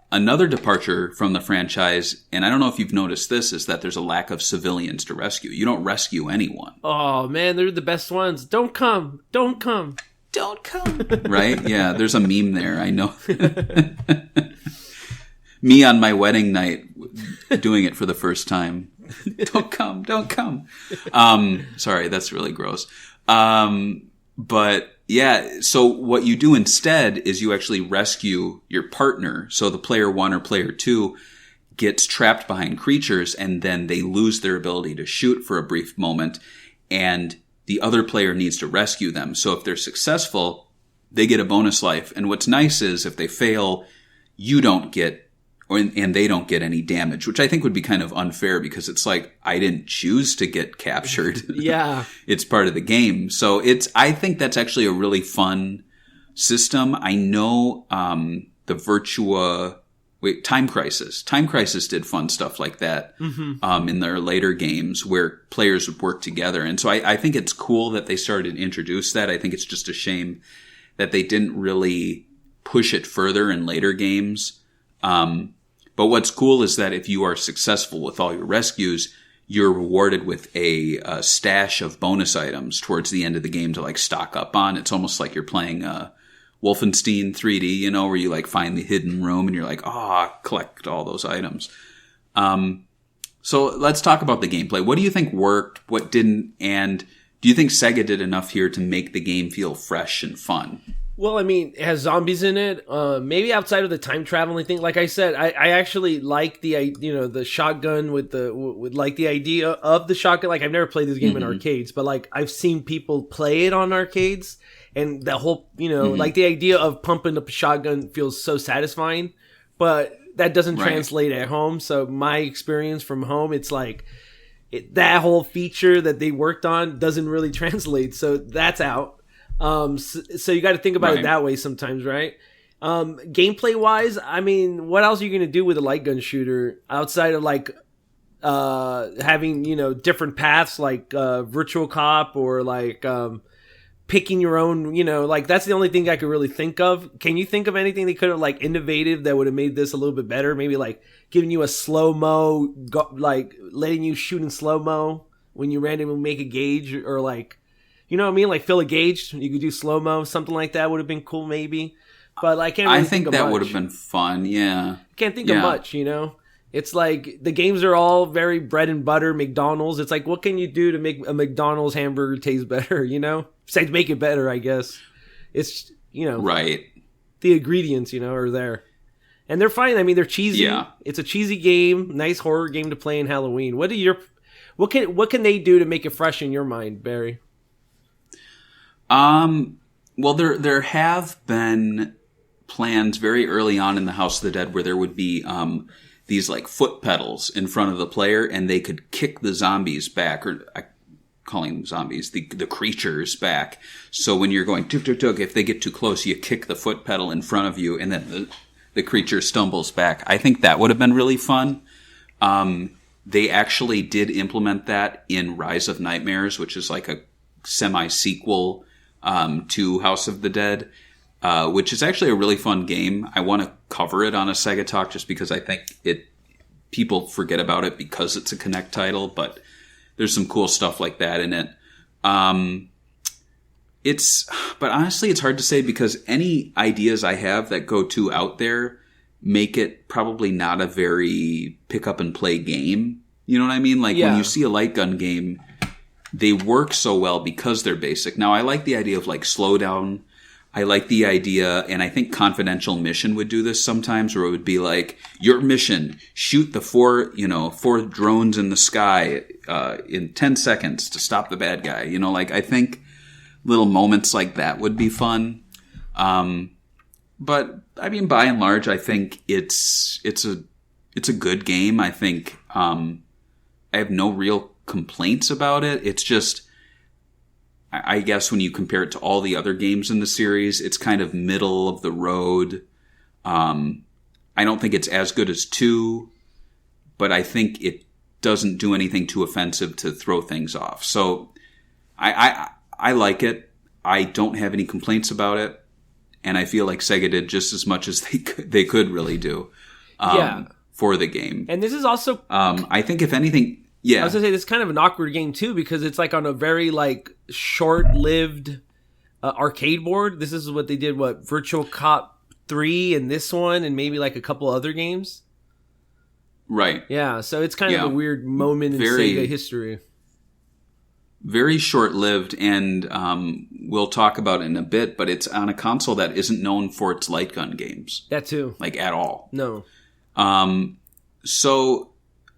Another departure from the franchise, and I don't know if you've noticed this, is that there's a lack of civilians to rescue. You don't rescue anyone. Oh, man, they're the best ones. Don't come. Don't come. Don't come. Right? Yeah, there's a meme there. I know. Me on my wedding night doing it for the first time. Don't come. Don't come. Sorry, that's really gross. But yeah, so what you do instead is you actually rescue your partner. So the player 1 or player 2 gets trapped behind creatures, and then they lose their ability to shoot for a brief moment, and the other player needs to rescue them. So if they're successful, they get a bonus life. And what's nice is if they fail, you don't get, and they don't get any damage, which I think would be kind of unfair because it's like, I didn't choose to get captured. Yeah. It's part of the game. So I think that's actually a really fun system. I know, the Time Crisis. Time Crisis did fun stuff like that, in their later games where players would work together. And so I think it's cool that they started to introduce that. I think it's just a shame that they didn't really push it further in later games. But what's cool is that if you are successful with all your rescues, you're rewarded with a stash of bonus items towards the end of the game to like stock up on. It's almost like you're playing Wolfenstein 3D, you know, where you like find the hidden room and you're like, collect all those items. So let's talk about the gameplay. What do you think worked? What didn't? And do you think Sega did enough here to make the game feel fresh and fun? Well, I mean, it has zombies in it. Maybe outside of the time traveling thing, like I said, I actually like the shotgun with the idea of the shotgun. Like I've never played this game in arcades, but like I've seen people play it on arcades, and the whole like the idea of pumping up a shotgun feels so satisfying. But that doesn't translate at home. So my experience from home, it's like that whole feature that they worked on doesn't really translate. So that's out. So you got to think about it that way sometimes, right? Gameplay wise, I mean, what else are you going to do with a light gun shooter outside of like having different paths like virtual cop or like picking your own, like that's the only thing I could really think of. Can you think of anything they could have like innovative that would have made this a little bit better? Maybe like giving you a slow-mo, like letting you shoot in slow-mo when you randomly make a gauge, or like, you know what I mean? Like fill a gauge, you could do slow-mo, something like that would have been cool maybe. But I can't really think of much. I think that would have been fun, yeah. Can't think of much, It's like the games are all very bread and butter, McDonald's. It's like, what can you do to make a McDonald's hamburger taste better, Besides make it better, I guess. It's, Right. The ingredients, are there. And they're fine. I mean, they're cheesy. Yeah. It's a cheesy game, nice horror game to play in Halloween. What can they do to make it fresh in your mind, Barry? Well, there have been plans very early on in the House of the Dead where there would be, these like foot pedals in front of the player, and they could kick the zombies back, or calling them zombies, the creatures back. So when you're going tuk tuk tuk, if they get too close, you kick the foot pedal in front of you, and then the creature stumbles back. I think that would have been really fun. They actually did implement that in Rise of Nightmares, which is like a semi-sequel to House of the Dead, which is actually a really fun game. I want to cover it on a Sega Talk just because I think people forget about it because it's a Connect title, but there's some cool stuff like that in it. But honestly, it's hard to say because any ideas I have that go too out there make it probably not a very pick up and play game. You know what I mean? Like when you see a light gun game, they work so well because they're basic. Now, I like the idea of like slow down. I like the idea, and I think Confidential Mission would do this sometimes, where it would be like, your mission, shoot the four drones in the sky in 10 seconds to stop the bad guy. Like I think little moments like that would be fun. But I mean, by and large, I think it's a good game. I think I have no real complaints about it. It's just, I guess when you compare it to all the other games in the series, it's kind of middle of the road. I don't think it's as good as 2, but I think it doesn't do anything too offensive to throw things off. So I like it. I don't have any complaints about it. And I feel like Sega did just as much as they could really do for the game. And this is also... I think if anything... Yeah. I was going to say, this is kind of an awkward game, too, because it's like on a very like short-lived arcade board. This is what they did, Virtual Cop 3 and this one, and maybe like a couple other games. Right. Yeah, so it's kind of a weird moment in Sega history. very short-lived, and we'll talk about it in a bit, but it's on a console that isn't known for its light gun games. That too. Like, at all. No. So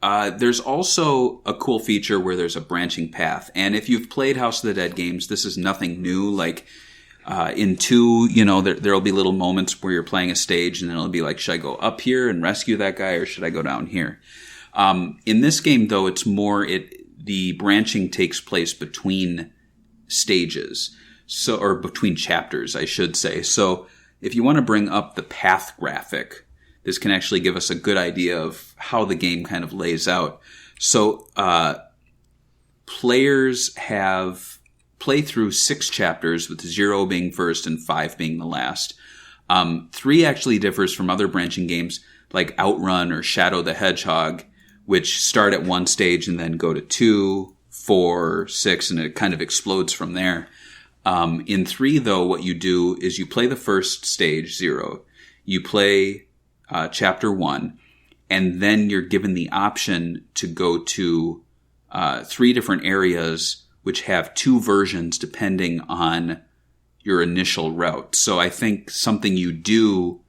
there's also a cool feature where there's a branching path. And if you've played House of the Dead games, this is nothing new. Like, in 2, there'll be little moments where you're playing a stage, and then it'll be like, should I go up here and rescue that guy, or should I go down here? In this game, though, it's more... The branching takes place between stages, or between chapters, I should say. So if you want to bring up the path graphic, this can actually give us a good idea of how the game kind of lays out. So players play through 6 chapters, with 0 being first and 5 being the last. 3 actually differs from other branching games like Outrun or Shadow the Hedgehog, which start at 1 stage and then go to 2, 4, 6, and it kind of explodes from there. In 3, though, what you do is you play the first stage, 0. You play chapter 1, and then you're given the option to go to 3 different areas, which have 2 versions depending on your initial route. So I think something you do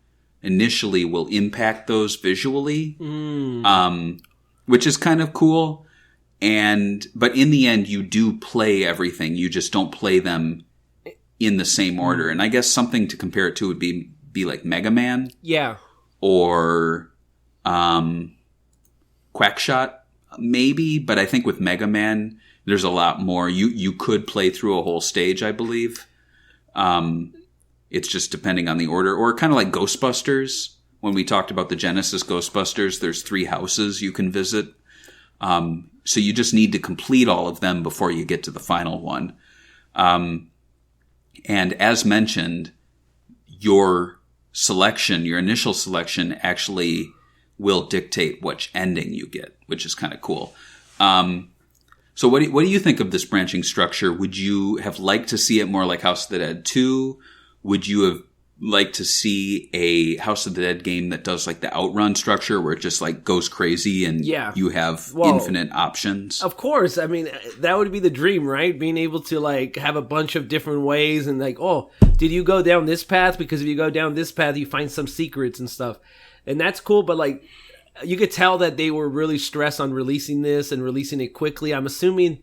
initially will impact those visually. Which is kind of cool. But in the end, you do play everything. You just don't play them in the same order. And I guess something to compare it to would be like Mega Man. Yeah. Or Quackshot, maybe. But I think with Mega Man, there's a lot more. You could play through a whole stage, I believe. It's just depending on the order. Or kind of like Ghostbusters. When we talked about the Genesis Ghostbusters, there's 3 houses you can visit. So you just need to complete all of them before you get to the final one. And as mentioned, your initial selection actually will dictate which ending you get, which is kind of cool. So what do you think of this branching structure? Would you have liked to see it more like House of the Dead 2? Would you have like to see a House of the Dead game that does like the Outrun structure where it just like goes crazy and you have infinite options? Of course. I mean, that would be the dream, right? Being able to like have a bunch of different ways and like, oh, did you go down this path? Because if you go down this path, you find some secrets and stuff. And that's cool. But like, you could tell that they were really stressed on releasing this and releasing it quickly. I'm assuming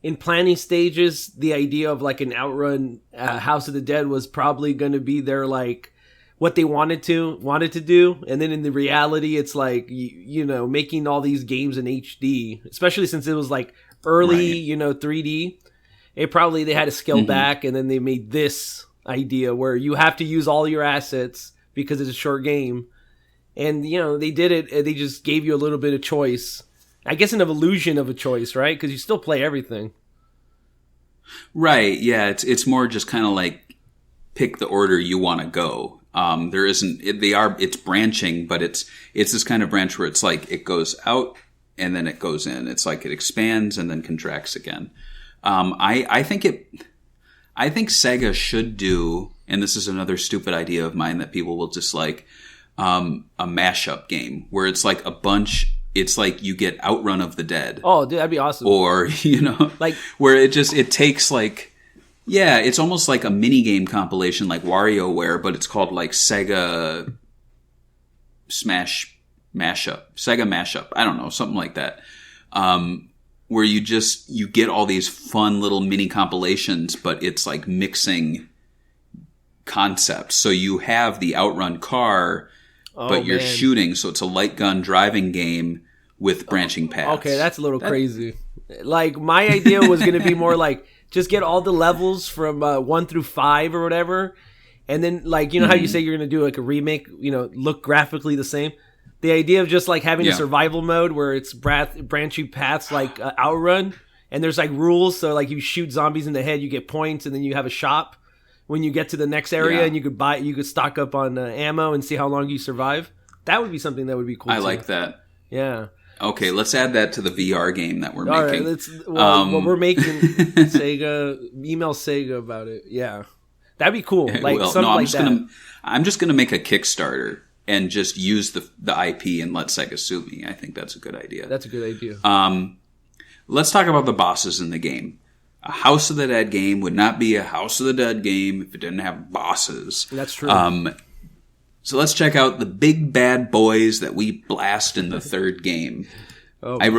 in planning stages, the idea of like an Outrun House of the Dead was probably going to be their like what they wanted to do, and then in the reality, it's like making all these games in HD, especially since it was like early 3D. They had to scale back, and then they made this idea where you have to use all your assets because it's a short game, and they did it. They just gave you a little bit of choice. I guess an illusion of a choice, right? Because you still play everything. Right, yeah. It's more just kind of like pick the order you want to go. There isn't... It's branching, but it's this kind of branch where it's like it goes out and then it goes in. It's like it expands and then contracts again. I think Sega should do, and this is another stupid idea of mine that people will dislike, a mashup game where it's like a bunch... It's like you get Outrun of the Dead. Oh, dude, that'd be awesome. Or, like where it takes like, it's almost like a mini game compilation like WarioWare, but it's called like Sega Mashup. I don't know, something like that. Where you get all these fun little mini compilations, but it's like mixing concepts. So you have the Outrun car, but you're shooting, so it's a light gun driving game with branching paths. Okay, that's a little crazy. Like, my idea was going to be more like, just get all the levels from 1 through 5 or whatever, and then, like, how you say you're going to do, like, a remake, look graphically the same? The idea of just, like, having a survival mode where it's branching paths like Outrun, and there's, like, rules, so, like, you shoot zombies in the head, you get points, and then you have a shop when you get to the next area, and you could stock up on ammo and see how long you survive. That would be something that would be cool. I like that. Yeah. Okay, let's add that to the VR game that we're making. What we're making, Sega, email Sega about it. Yeah, that'd be cool. I'm just gonna make a Kickstarter and just use the IP and let Sega sue me. I think that's a good idea. That's a good idea. Let's talk about the bosses in the game. A House of the Dead game would not be a House of the Dead game if it didn't have bosses. That's true. So let's check out the big bad boys that we blast in the third game. Oh, I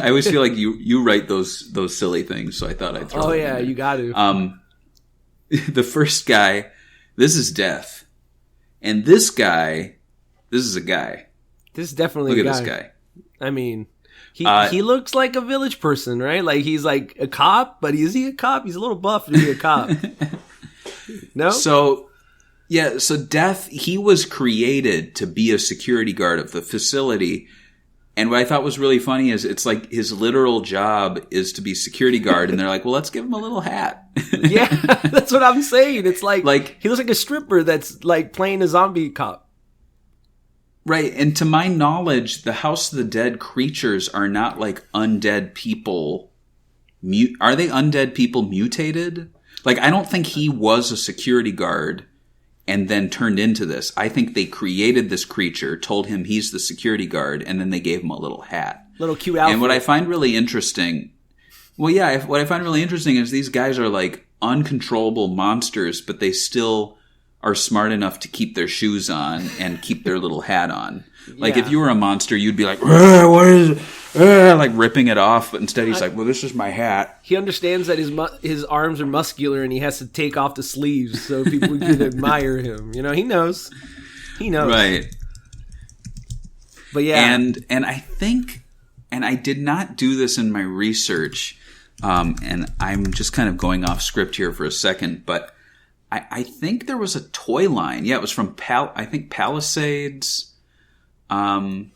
always feel like you write those silly things, so I thought I'd throw them in there. you got to. The first guy, this is Death. And this is a guy. This is definitely Look a at guy. this guy. I mean, he looks like a village person, right? Like he's like a cop, but is he a cop? He's a little buff to be a cop. No? So Death, he was created to be a security guard of the facility. And what I thought was really funny is it's like his literal job is to be security guard. And they're like, well, let's give him a little hat. Yeah, that's what I'm saying. It's like he looks like a stripper that's like playing a zombie cop. Right. And to my knowledge, the House of the Dead creatures are not like undead people. Are they undead people mutated? Like, I don't think he was a security guard and then turned into this. I think they created this creature, told him he's the security guard, and then they gave him a little hat. Little cute outfit. And what I find really interesting, what I find really interesting is these guys are like uncontrollable monsters, but they still are smart enough to keep their shoes on and keep their little hat on. Like, if you were a monster, you'd be like, what is it? Like ripping it off, but instead he's like, well, this is my hat. He understands that his arms are muscular and he has to take off the sleeves so people can admire him. You know, he knows. Right. But yeah. And I think, and I did not do this in my research, and I'm just kind of going off script here for a second, but I think there was a toy line. Yeah, it was from Palisades. I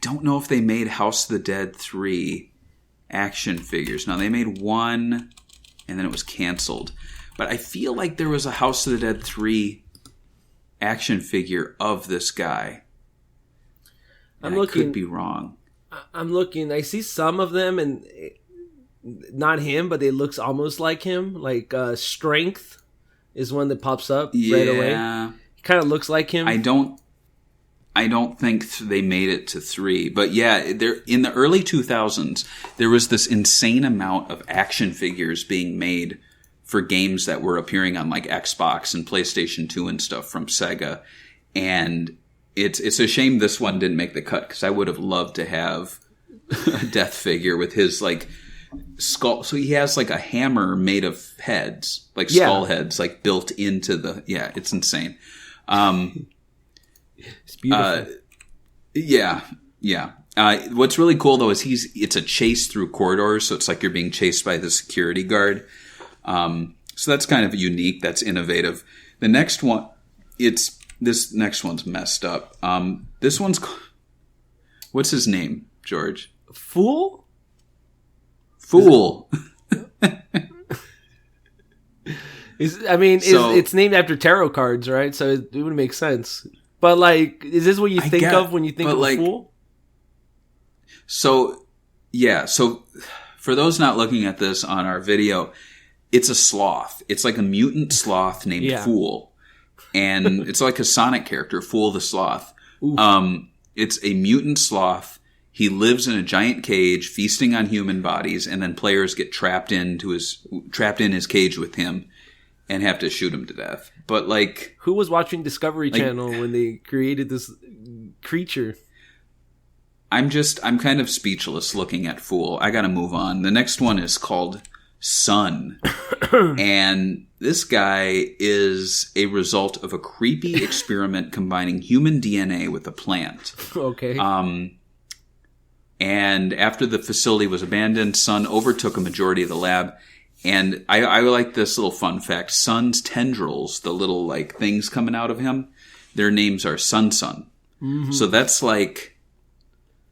don't know if they made House of the Dead 3 action figures. No, they made one, and then it was canceled. But I feel like there was a House of the Dead 3 action figure of this guy. I could be wrong. I'm looking. I see some of them, and not him, but it looks almost like him. Like Strength is one that pops up right away. He kind of looks like him. I don't think they made it to 3. But yeah, there in the early 2000s, there was this insane amount of action figures being made for games that were appearing on like Xbox and PlayStation 2 and stuff from SEGA. And it's a shame this one didn't make the cut, because I would have loved to have a Death figure with his like skull. So he has like a hammer made of heads, like skull heads, like built into the, it's insane. It's beautiful. What's really cool though is it's a chase through corridors, so it's like you're being chased by the security guard. So that's kind of unique. That's innovative. The next one, this next one's messed up. This one's, what's his name, George? Fool. It's named after tarot cards, right? So it would make sense. But, like, is this what you think of when you think of a fool? So for those not looking at this on our video, it's a sloth. It's like a mutant sloth named Fool. And it's like a Sonic character, Fool the Sloth. It's a mutant sloth. He lives in a giant cage, feasting on human bodies, and then players get trapped in his cage with him and have to shoot him to death. But like, who was watching Discovery Channel when they created this creature? I'm kind of speechless looking at Fool. I gotta move on. The next one is called Sun. And this guy is a result of a creepy experiment combining human DNA with a plant. Okay. And after the facility was abandoned, Sun overtook a majority of the lab. And I like this little fun fact. Sun's tendrils, the little like things coming out of him, their names are Sun. Mm-hmm. So that's like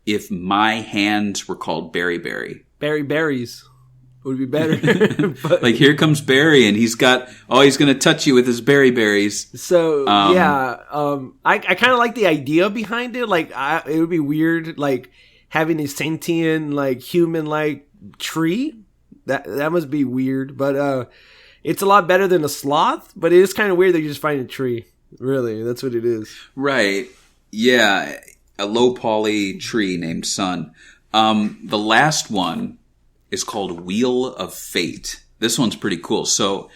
if my hands were called Berry. Berries would be better. But, like, here comes Barry, and he's going to touch you with his berries. So, I kind of like the idea behind it. Like, it would be weird, like, having a sentient, like, human-like tree. That must be weird, but it's a lot better than a sloth, but it is kind of weird that you just find a tree. Really, that's what it is. Right. Yeah, a low poly tree named Sun. The last one is called Wheel of Fate. This one's pretty cool. So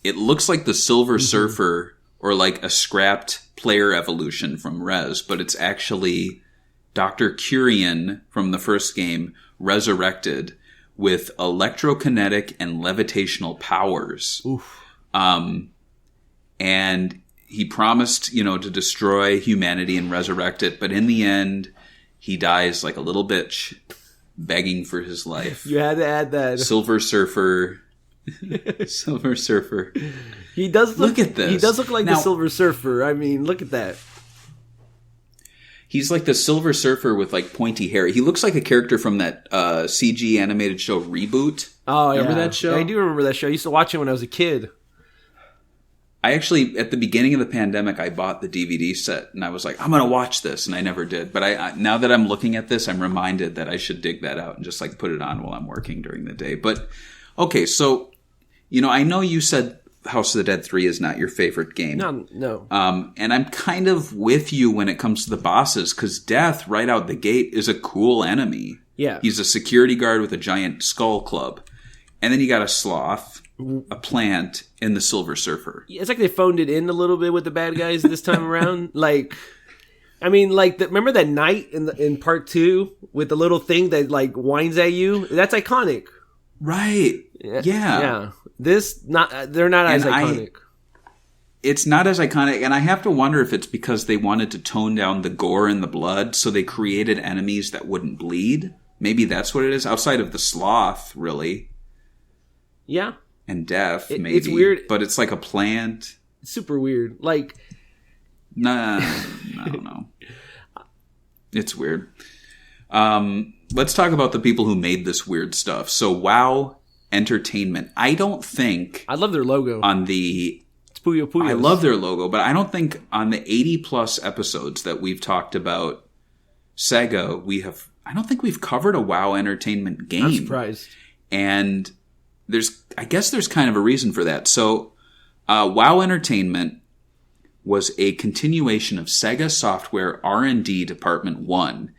it looks like the Silver Surfer or like a scrapped player evolution from Rez, but it's actually Dr. Kirian from the first game resurrected with electrokinetic and levitational powers. Oof. And he promised, to destroy humanity and resurrect it, but in the end, he dies like a little bitch, begging for his life. You had to add that. Silver Surfer. Silver Surfer. He does look at this. He does look like now, the Silver Surfer. I mean, look at that. He's like the Silver Surfer with like pointy hair. He looks like a character from that CG animated show Reboot. Oh, yeah. Remember that show? I do remember that show. I used to watch it when I was a kid. I actually, at the beginning of the pandemic, I bought the DVD set and I was like, I'm going to watch this. And I never did. But I now that I'm looking at this, I'm reminded that I should dig that out and just like put it on while I'm working during the day. But okay, so, I know you said House of the Dead 3 is not your favorite game. No. And I'm kind of with you when it comes to the bosses because Death, right out the gate, is a cool enemy. Yeah. He's a security guard with a giant skull club. And then you got a sloth, a plant, and the Silver Surfer. It's like they phoned it in a little bit with the bad guys this time around. Remember that night in part 2 with the little thing that like whines at you? That's iconic. Right. Yeah. They're not as iconic. It's not as iconic, and I have to wonder if it's because they wanted to tone down the gore and the blood, so they created enemies that wouldn't bleed. Maybe that's what it is, outside of the sloth, really. Yeah. And Death, maybe. It's weird. But it's like a plant. It's super weird. Like... Nah, I don't know. It's weird. Let's talk about the people who made this weird stuff. So, WoW Entertainment. I don't think... I love their logo. It's Puyo Puyo. I love their logo, but I don't think on the 80-plus episodes that we've talked about SEGA, I don't think we've covered a WoW Entertainment game. I'm surprised. And I guess there's kind of a reason for that. So, WoW Entertainment was a continuation of Sega Software R&D Department 1.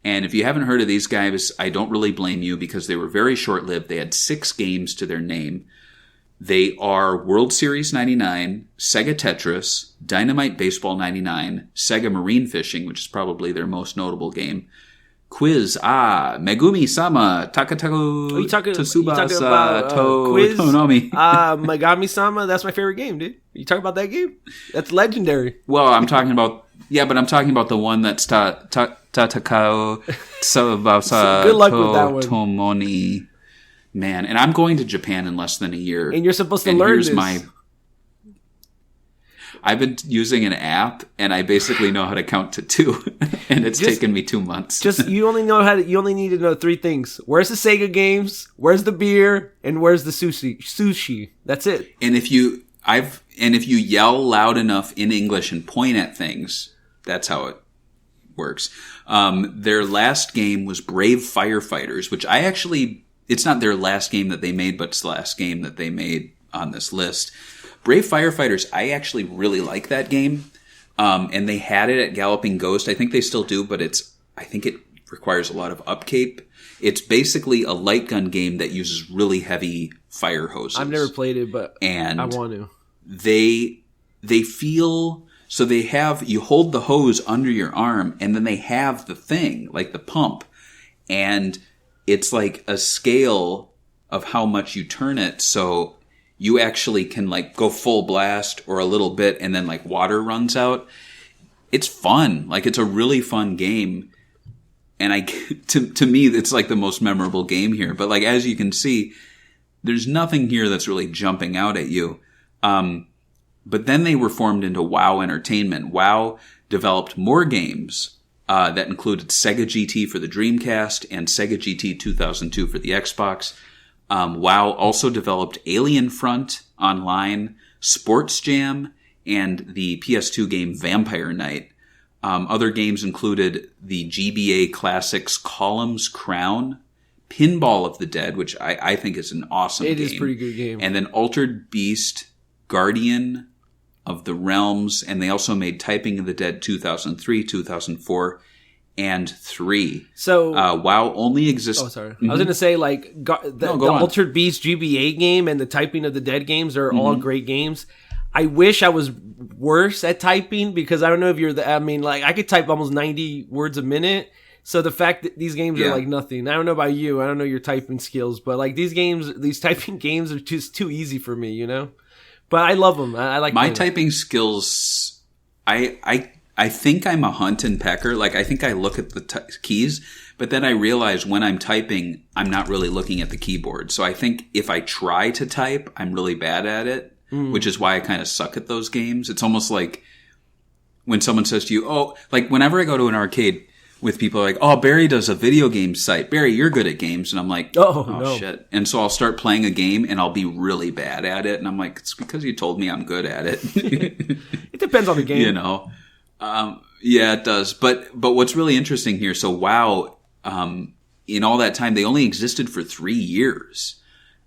And if you haven't heard of these guys, I don't really blame you because they were very short-lived. They had 6 games to their name. They are World Series 99, Sega Tetris, Dynamite Baseball 99, Sega Marine Fishing, which is probably their most notable game, Quiz, Megumi-sama, Takataku, Tsubasa, Quiz, Tonomi. Megami-sama, that's my favorite game, dude. You talking about that game? That's legendary. Well, I'm talking about the one that's Tatakao, Tsubasa, Good luck with that one. Tomoni. Man, and I'm going to Japan in less than a year. And you're supposed to learn this. I've been using an app, and I basically know how to count to 2, and it's taken me 2 months. You only need to know 3 things: where's the Sega games, where's the beer, and where's the sushi. That's it. And if you yell loud enough in English and point at things, that's how it works. Their last game was Brave Firefighters, which it's not their last game that they made, but it's the last game that they made on this list. Brave Firefighters, I actually really like that game. And they had it at Galloping Ghost. I think they still do, but I think it requires a lot of upkeep. It's basically a light gun game that uses really heavy fire hoses. I've never played it, but I want to. They feel... So they have... You hold the hose under your arm, and then they have the thing, like the pump. And it's like a scale of how much you turn it, so... You actually can like go full blast or a little bit and then like water runs out. It's fun. Like it's a really fun game. And to me, it's like the most memorable game here. But like, as you can see, there's nothing here that's really jumping out at you. But then they were formed into WoW Entertainment. WoW developed more games that included Sega GT for the Dreamcast and Sega GT 2002 for the Xbox. WoW also developed Alien Front Online, Sports Jam, and the PS2 game Vampire Knight. Other games included the GBA Classics Columns Crown, Pinball of the Dead, which I think is an awesome game. It is a pretty good game. And then Altered Beast, Guardian of the Realms, and they also made Typing of the Dead 2003, 2004, and 3. So WoW only exists. Oh, sorry. I was going to say, like, the Altered Beast GBA game and the Typing of the Dead games are all great games. I wish I was worse at typing, because I don't know if you're I could type almost 90 words a minute. So the fact that these games are like nothing. I don't know about you. I don't know your typing skills, but like these typing games are just too easy for me, you know? But I love them. I like my typing skills. I think I'm a hunt and pecker. Like, I think I look at the keys, but then I realize when I'm typing, I'm not really looking at the keyboard. So I think if I try to type, I'm really bad at it, which is why I kind of suck at those games. It's almost like when someone says to you, oh, like whenever I go to an arcade with people like, oh, Barry does a video game site. Barry, you're good at games. And I'm like, oh no. Shit. And so I'll start playing a game and I'll be really bad at it. And I'm like, it's because you told me I'm good at it. It depends on the game. You know? Yeah, it does. But what's really interesting here, so WoW, in all that time, they only existed for 3 years.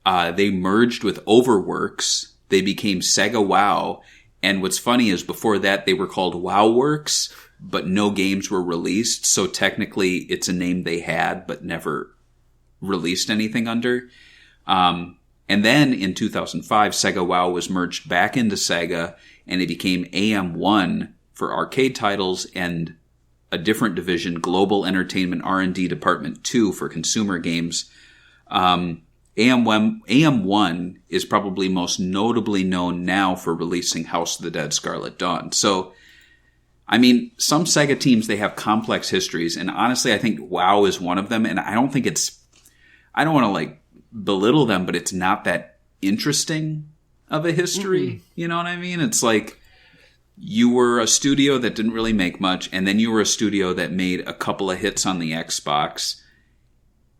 They merged with Overworks. They became Sega WoW. And what's funny is before that, they were called WoWworks, but no games were released. So technically, it's a name they had, but never released anything under. And then in 2005, Sega WoW was merged back into Sega, and it became AM1 for arcade titles, and a different division, Global Entertainment R&D Department 2 for consumer games. AM1 is probably most notably known now for releasing House of the Dead Scarlet Dawn. So, I mean, some Sega teams, they have complex histories, and honestly, I think WoW is one of them, and I don't think I don't want to, like, belittle them, but it's not that interesting of a history. You know what I mean? It's like, you were a studio that didn't really make much, and then you were a studio that made a couple of hits on the Xbox,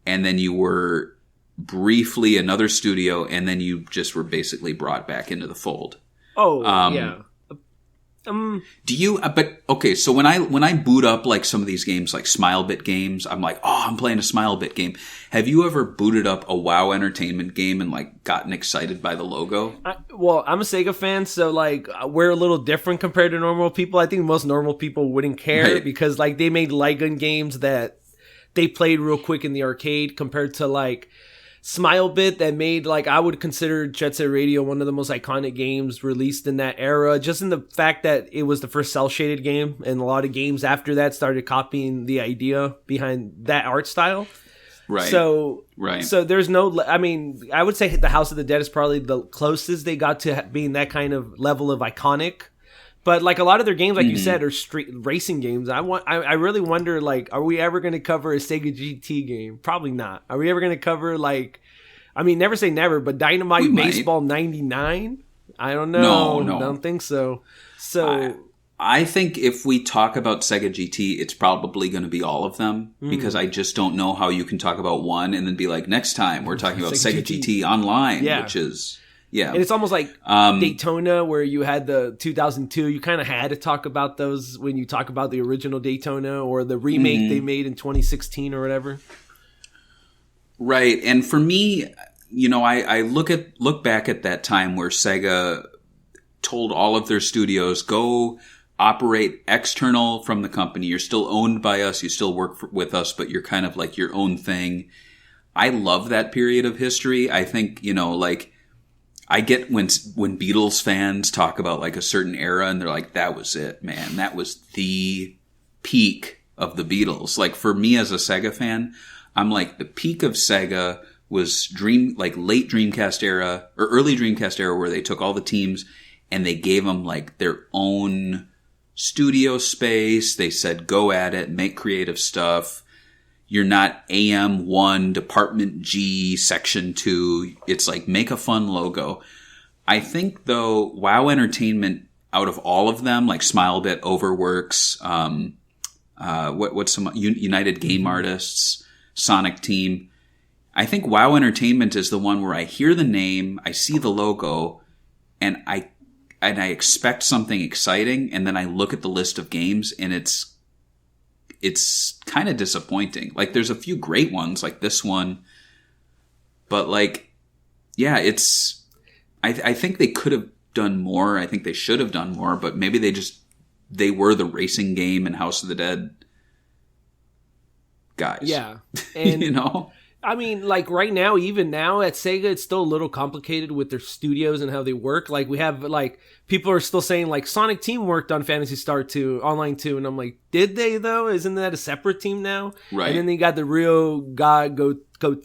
and then you were briefly another studio, and then you just were basically brought back into the fold. Oh, yeah. Do you? But okay, so when I boot up like some of these games, like Smilebit games, I'm like, oh, I'm playing a Smilebit game. Have you ever booted up a WoW Entertainment game and like gotten excited by the logo? Well, I'm a Sega fan, so like we're a little different compared to normal people. I think most normal people wouldn't care because like they made light gun games that they played real quick in the arcade compared to like Smilebit that made, like, I would consider Jet Set Radio one of the most iconic games released in that era, just in the fact that it was the first cel-shaded game, and a lot of games after that started copying the idea behind that art style. Right. So there's no, I mean, I would say the House of the Dead is probably the closest they got to being that kind of level of iconic. But like a lot of their games, like you said, are street racing games. I really wonder, like, are we ever going to cover a Sega GT game? Probably not. Are we ever going to cover, like, I mean, never say never, but Dynamite Baseball 99? I don't know. No. I don't think so. I think if we talk about Sega GT, it's probably going to be all of them, because I just don't know how you can talk about one and then be like, next time we're talking about Sega GT Online, which is... Yeah. And it's almost like Daytona, where you had the 2002. You kind of had to talk about those when you talk about the original Daytona or the remake they made in 2016 or whatever. Right. And for me, you know, I look back at that time where Sega told all of their studios, go operate external from the company. You're still owned by us. You still work with us, but you're kind of like your own thing. I love that period of history. I think, you know, like, I get when Beatles fans talk about like a certain era and they're like, that was it, man. That was the peak of the Beatles. Like for me as a Sega fan, I'm like the peak of Sega was late Dreamcast era or early Dreamcast era, where they took all the teams and they gave them like their own studio space. They said, go at it, make creative stuff. You're not AM1, Department G, Section 2. It's like, make a fun logo. I think, though, WoW Entertainment, out of all of them, like Smilebit, Overworks, what's some United Game Artists, Sonic Team, I think WoW Entertainment is the one where I hear the name, I see the logo, and I expect something exciting, and then I look at the list of games, and it's kind of disappointing. Like, there's a few great ones, like this one. But, like, yeah, it's... I think they could have done more. I think they should have done more. But maybe they were the racing game, and House of the Dead guys. Yeah. And you know? I mean, like right now, even now at Sega, it's still a little complicated with their studios and how they work. Like we have like people are still saying like Sonic Team worked on Phantasy Star 2 Online 2, and I'm like, did they though? Isn't that a separate team now? Right. And then they got the real Go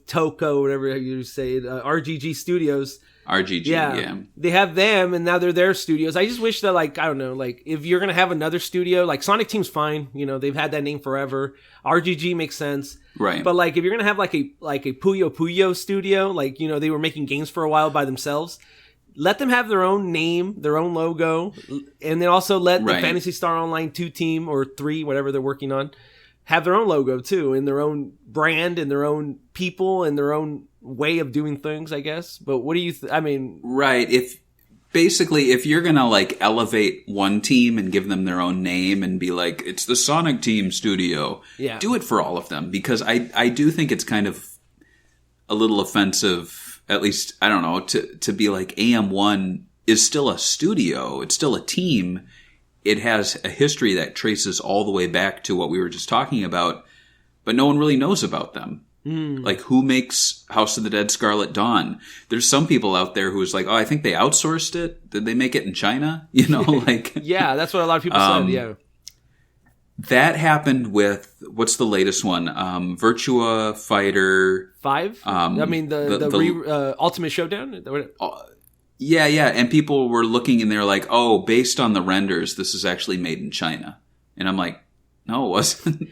Toko, whatever you say, RGG Studios. RGG, yeah. They have them, and now they're their studios. I just wish that, like, I don't know, like, if you're going to have another studio, like, Sonic Team's fine. You know, they've had that name forever. RGG makes sense. Right. But, like, if you're going to have, like a Puyo Puyo studio, like, you know, they were making games for a while by themselves, let them have their own name, their own logo, and then also let the Phantasy Star Online 2 team, or 3, whatever they're working on, have their own logo, too, and their own brand, and their own people, and their own way of doing things, I guess. But what do you I mean, right, if you're gonna like elevate one team and give them their own name and be like, it's the Sonic Team studio, do it for all of them, because I do think it's kind of a little offensive, at least I don't know, to be like AM1 is still a studio, it's still a team, it has a history that traces all the way back to what we were just talking about, but no one really knows about them. Like, who makes House of the Dead Scarlet Dawn? There's some people out there who's like, oh, I think they outsourced it. Did they make it in China? You know, like... yeah, that's what a lot of people said, yeah. That happened with, what's the latest one? Virtua Fighter... 5? I mean, the Ultimate Showdown? Yeah, and people were looking and they're like, oh, based on the renders, this is actually made in China. And I'm like, no, it wasn't.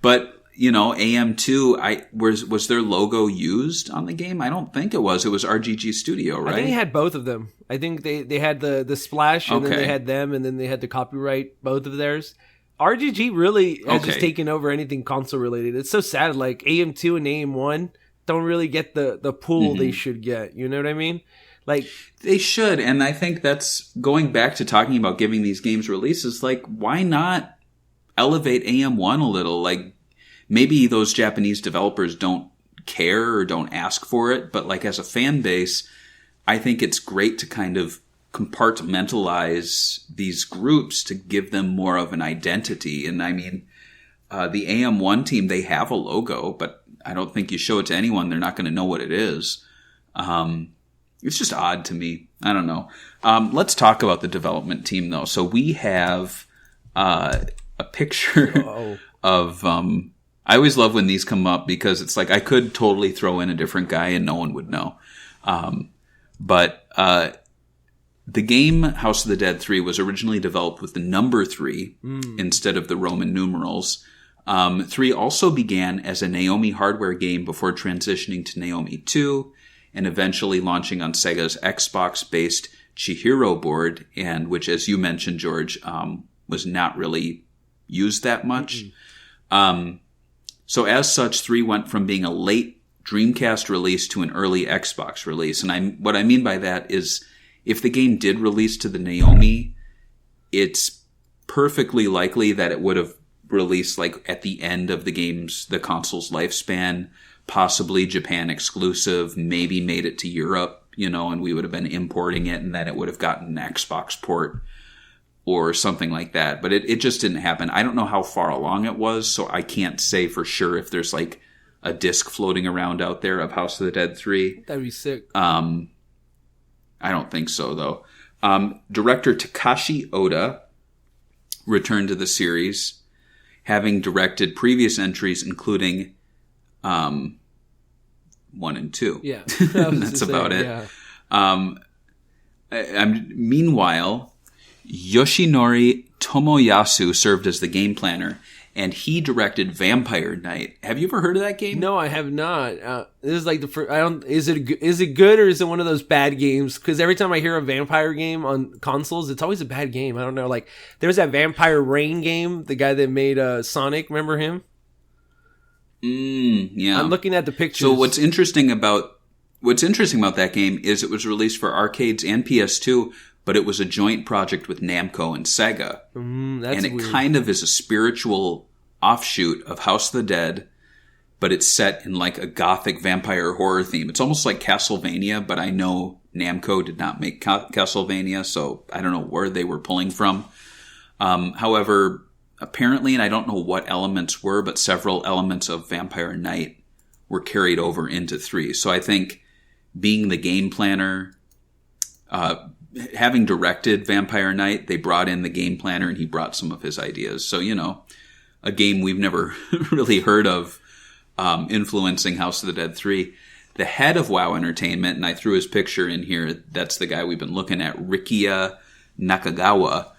But... You know, AM2, was their logo used on the game? I don't think it was. It was RGG Studio, right? I think they had both of them. I think they had the Splash, and then they had them, and then they had the copyright, both of theirs. RGG really has just taken over anything console related. It's so sad. Like AM2 and AM1 don't really get the pull they should get. You know what I mean? Like they should, and I think that's going back to talking about giving these games releases. Like, why not elevate AM1 a little? Like, maybe those Japanese developers don't care or don't ask for it, but like as a fan base, I think it's great to kind of compartmentalize these groups to give them more of an identity. And I mean, the AM1 team, they have a logo, but I don't think you show it to anyone, they're not going to know what it is. It's just odd to me. I don't know. Let's talk about the development team though. So we have a picture of... I always love when these come up because it's like I could totally throw in a different guy and no one would know. But the game House of the Dead 3 was originally developed with the number 3 instead of the Roman numerals. 3 also began as a Naomi hardware game before transitioning to Naomi 2 and eventually launching on Sega's Xbox-based Chihiro board, and which, as you mentioned, George, was not really used that much. So as such, 3 went from being a late Dreamcast release to an early Xbox release. And what I mean by that is if the game did release to the Naomi, it's perfectly likely that it would have released like at the end of the console's lifespan, possibly Japan exclusive, maybe made it to Europe, you know, and we would have been importing it and then it would have gotten an Xbox port or something like that. But it just didn't happen. I don't know how far along it was, so I can't say for sure if there's like a disc floating around out there of House of the Dead 3. That'd be sick. I don't think so, though. Director Takashi Oda returned to the series, having directed previous entries, including 1 and 2. Yeah. That's about it. Yeah. Meanwhile, Yoshinori Tomoyasu served as the game planner, and he directed Vampire Knight. Have you ever heard of that game? No, I have not. This is like the first. Is it good or is it one of those bad games? Because every time I hear a vampire game on consoles, it's always a bad game. I don't know. Like there was that Vampire Rain game. The guy that made Sonic. Remember him? Yeah. I'm looking at the pictures. So what's interesting about that game is it was released for arcades and PS2. But it was a joint project with Namco and Sega. That's and it weird. kind of is a spiritual offshoot of House of the Dead, but it's set in like a gothic vampire horror theme. It's almost like Castlevania, but I know Namco did not make Castlevania, so I don't know where they were pulling from. However, apparently, and I don't know what elements were, but several elements of Vampire Knight were carried over into 3. So I think being the game planner, having directed Vampire Knight, they brought in the game planner and he brought some of his ideas. So, a game we've never really heard of influencing House of the Dead 3. The head of WoW Entertainment, and I threw his picture in here, that's the guy we've been looking at, Rikiya Nakagawa.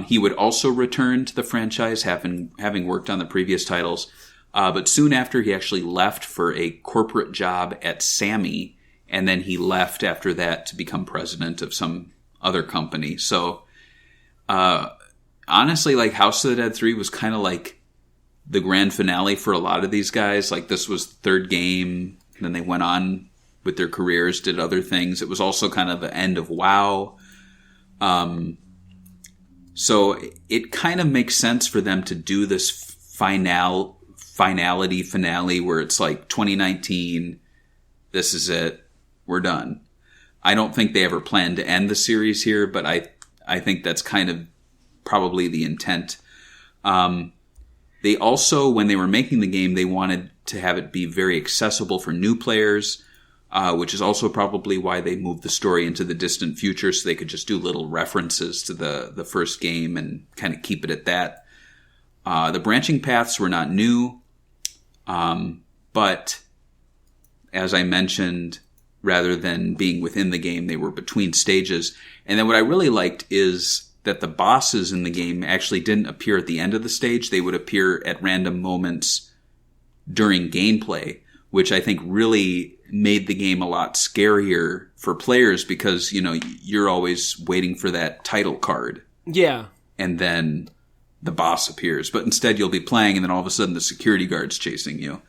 He would also return to the franchise, having worked on the previous titles. But soon after, he actually left for a corporate job at Sammy, and then he left after that to become president of some other company. So, honestly, like, House of the Dead 3 was kind of like the grand finale for a lot of these guys. Like, this was the third game, then they went on with their careers, did other things. It was also kind of the end of WoW. So it kind of makes sense for them to do this finale where it's like 2019, this is it, we're done. I don't think they ever planned to end the series here, but I think that's kind of probably the intent. They also, when they were making the game, they wanted to have it be very accessible for new players, which is also probably why they moved the story into the distant future, so they could just do little references to the first game and kind of keep it at that. The branching paths were not new, but as I mentioned, rather than being within the game, they were between stages. And then what I really liked is that the bosses in the game actually didn't appear at the end of the stage. They would appear at random moments during gameplay, which I think really made the game a lot scarier for players because, you're always waiting for that title card. Yeah. And then the boss appears. But instead you'll be playing and then all of a sudden the security guard's chasing you.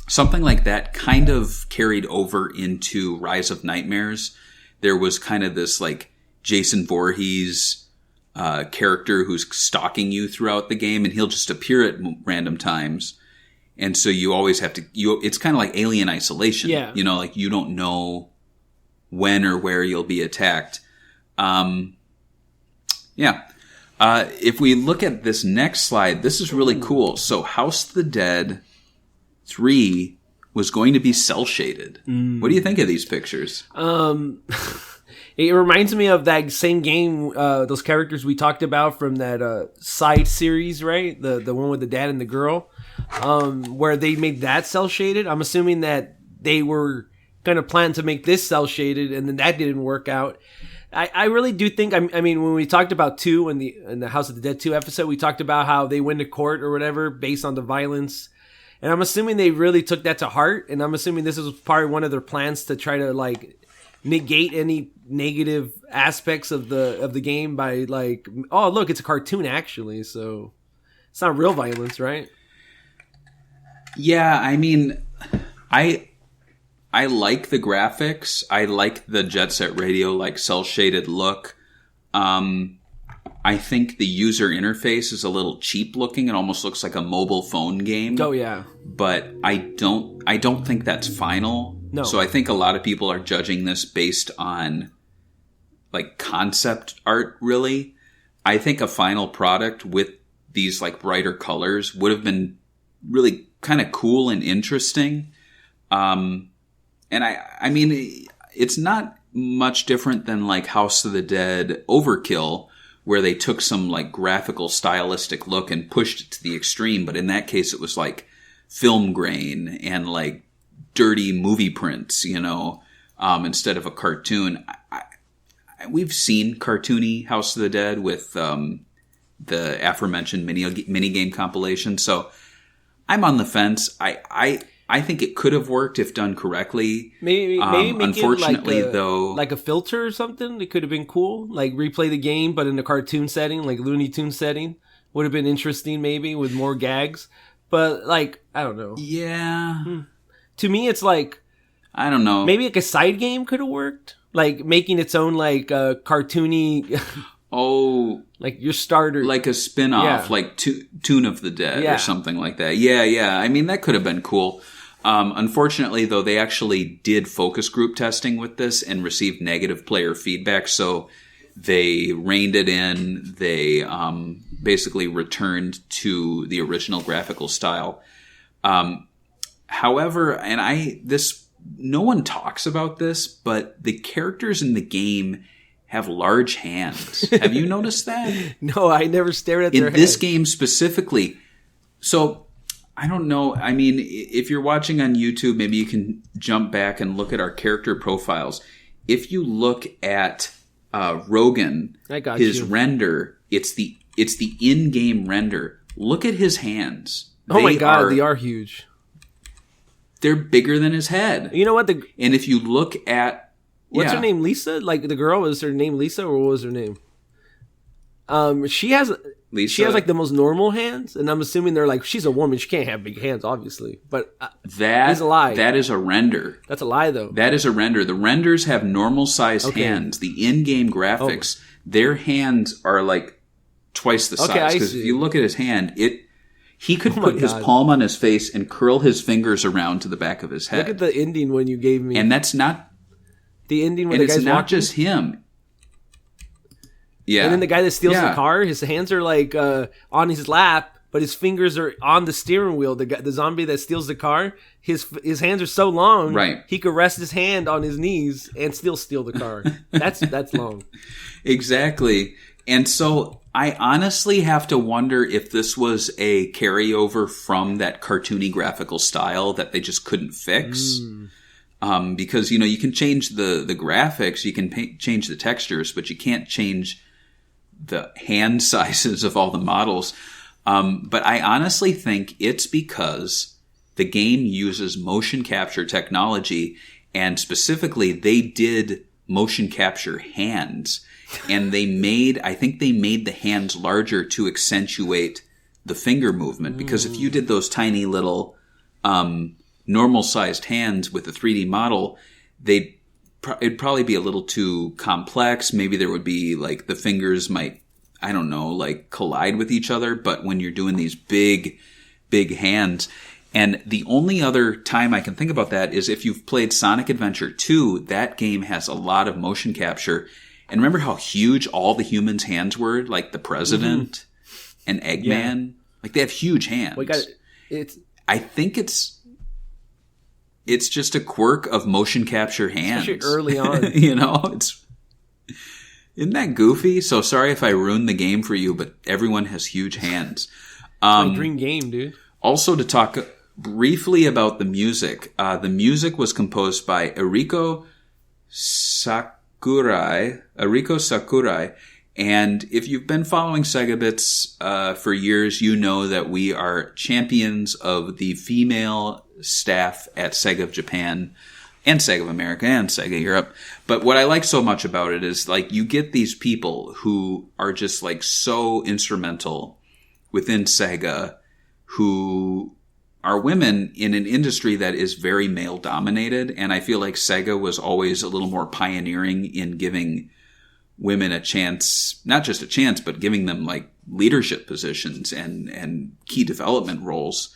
Something like that kind of carried over into Rise of Nightmares. There was kind of this like Jason Voorhees character who's stalking you throughout the game, and he'll just appear at random times. And so you always have to, it's kind of like Alien Isolation. Yeah. Like you don't know when or where you'll be attacked. If we look at this next slide, this is really cool. So House of the Dead 3 was going to be cel-shaded. What do you think of these pictures? It reminds me of that same game, those characters we talked about from that side series, right? The one with the dad and the girl, where they made that cel-shaded. I'm assuming that they were going to plan to make this cel-shaded, and then that didn't work out. I really do think, I mean, when we talked about 2 in the House of the Dead 2 episode, we talked about how they went to court or whatever based on the violence. And I'm assuming they really took that to heart, and I'm assuming this was probably one of their plans to try to like negate any negative aspects of the game by like, oh look, it's a cartoon actually, so it's not real violence, right? Yeah, I mean, I like the graphics. I like the Jet Set Radio like cel-shaded look. I think the user interface is a little cheap looking. It almost looks like a mobile phone game. Oh yeah. But I don't think that's final. No. So I think a lot of people are judging this based on like concept art, really. I think a final product with these like brighter colors would have been really kind of cool and interesting. And I mean, it's not much different than like House of the Dead Overkill, where they took some like graphical stylistic look and pushed it to the extreme. But in that case, it was like film grain and like dirty movie prints, instead of a cartoon. We've seen cartoony House of the Dead with the aforementioned mini game compilation. So I'm on the fence. I think it could have worked if done correctly. Maybe make unfortunately, it though, like a filter or something. It could have been cool. Like replay the game, but in a cartoon setting, like Looney Tunes setting, would have been interesting. Maybe with more gags. But like, I don't know. Yeah. To me, it's like, I don't know. Maybe like a side game could have worked. Like making its own like cartoony. Oh, like your starter, like a spin-off, like Tune of the Dead or something like that. Yeah. I mean, that could have been cool. Unfortunately, though, they actually did focus group testing with this and received negative player feedback. So they reined it in. They basically returned to the original graphical style. However, no one talks about this, but the characters in the game have large hands. Have you noticed that? No, I never stared at their in this head. game specifically. So I don't know. I mean, if you're watching on YouTube, maybe you can jump back and look at our character profiles. If you look at Rogan, his render, it's the in-game render. Look at his hands. Oh my god, they are huge. They're bigger than his head. You know what? And if you look at what's her name, Lisa? Like the girl, was her name Lisa, or what was her name? She has Lisa. She has like the most normal hands, and I'm assuming they're like, she's a woman, she can't have big hands, obviously. But that is a lie. That is a render. That's a lie, though. That is a render. The renders have normal sized hands. The in-game graphics, their hands are like twice the size. Because if you look at his hand, he could put his palm on his face and curl his fingers around to the back of his head. Look at the ending when you gave me, and that's not the ending when the guy's it's not walking? Just him. Yeah, and then the guy that steals the car, his hands are like on his lap, but his fingers are on the steering wheel. The zombie that steals the car, his hands are so long, right? He could rest his hand on his knees and still steal the car. That's long. Exactly. And so I honestly have to wonder if this was a carryover from that cartoony graphical style that they just couldn't fix. Because, you can change the graphics, you can change the textures, but you can't change the hand sizes of all the models. But I honestly think it's because the game uses motion capture technology, and specifically they did motion capture hands. And I think they made the hands larger to accentuate the finger movement. Because if you did those tiny little normal-sized hands with the 3D model, it'd probably be a little too complex. Maybe there would be, like, the fingers might, I don't know, like, collide with each other. But when you're doing these big, big hands... And the only other time I can think about that is if you've played Sonic Adventure 2, that game has a lot of motion capture. And remember how huge all the humans' hands were? Like the President and Eggman? Yeah. Like, they have huge hands. I think it's just a quirk of motion capture hands. Especially early on. Isn't that goofy? So sorry if I ruined the game for you, but everyone has huge hands. It's my dream game, dude. Also, to talk briefly about the music. The music was composed by Eriko Sakurai. And if you've been following Sega Bits for years, you know that we are champions of the female staff at Sega of Japan and Sega of America and Sega Europe. But what I like so much about it is, like, you get these people who are just, like, so instrumental within Sega, who are women in an industry that is very male dominated. And I feel like Sega was always a little more pioneering in giving women a chance, not just a chance, but giving them, like, leadership positions and key development roles.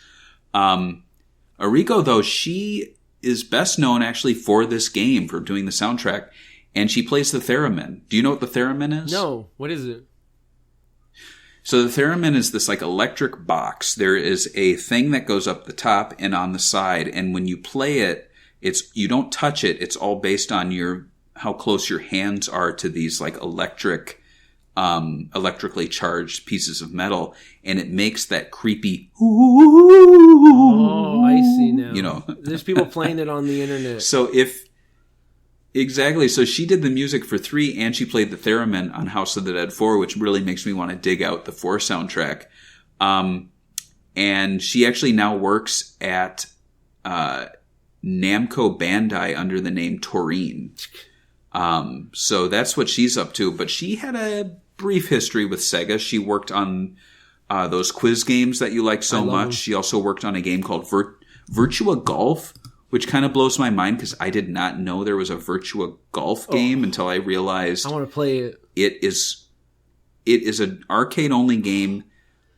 Eriko, though, she is best known actually for this game, for doing the soundtrack, and she plays the theremin. Do you know what the theremin is? No. What is it? So the theremin is this, like, electric box. There is a thing that goes up the top and on the side, and when you play it, you don't touch it. It's all based on how close your hands are to these, like, electrically charged pieces of metal, and it makes that creepy. Oh, I see now. There's people playing it on the internet. Exactly. So she did the music for 3, and she played the theremin on House of the Dead 4, which really makes me want to dig out the 4 soundtrack. And she actually now works at Namco Bandai under the name Taurine. So that's what she's up to. But she had a brief history with Sega. She worked on those quiz games that you like so much. She also worked on a game called Virtua Golf, which kind of blows my mind because I did not know there was a Virtua Golf game until I realized I want to play it. It is an arcade-only game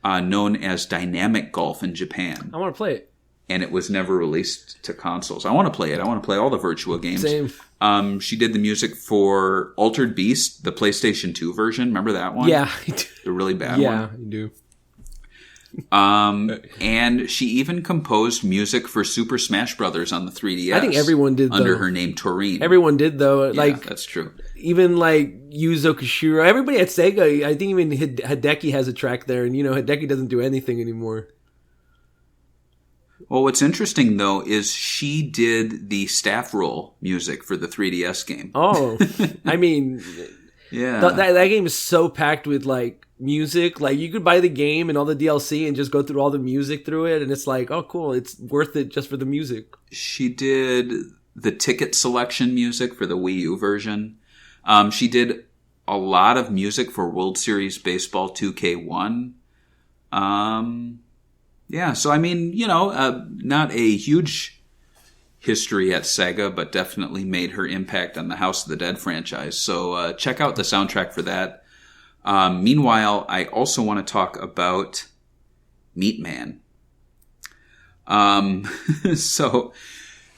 known as Dynamic Golf in Japan. I want to play it. and it was never released to consoles. I want to play it. I want to play all the Virtua games. Same. She did the music for Altered Beast, the PlayStation 2 version. Remember that one? Yeah. The really bad one? Yeah, you do. And she even composed music for Super Smash Brothers on the 3DS. I think everyone did, under though. her name Toreen. Everyone did, though. Yeah, that's true. Even like Yuzo Koshiro, everybody at Sega. I think even Hideki has a track there, and Hideki doesn't do anything anymore. Well, what's interesting though is she did the staff roll music for the 3DS game. Oh, I mean, yeah, that game is so packed with like music. Like you could buy the game and all the DLC and just go through all the music through it, and it's like, oh, cool, it's worth it just for the music. She did the ticket selection music for the Wii U version. She did a lot of music for World Series Baseball 2K1. Yeah, so I mean, not a huge history at Sega, but definitely made her impact on the House of the Dead franchise. So check out the soundtrack for that. Meanwhile, I also want to talk about Meat Man. So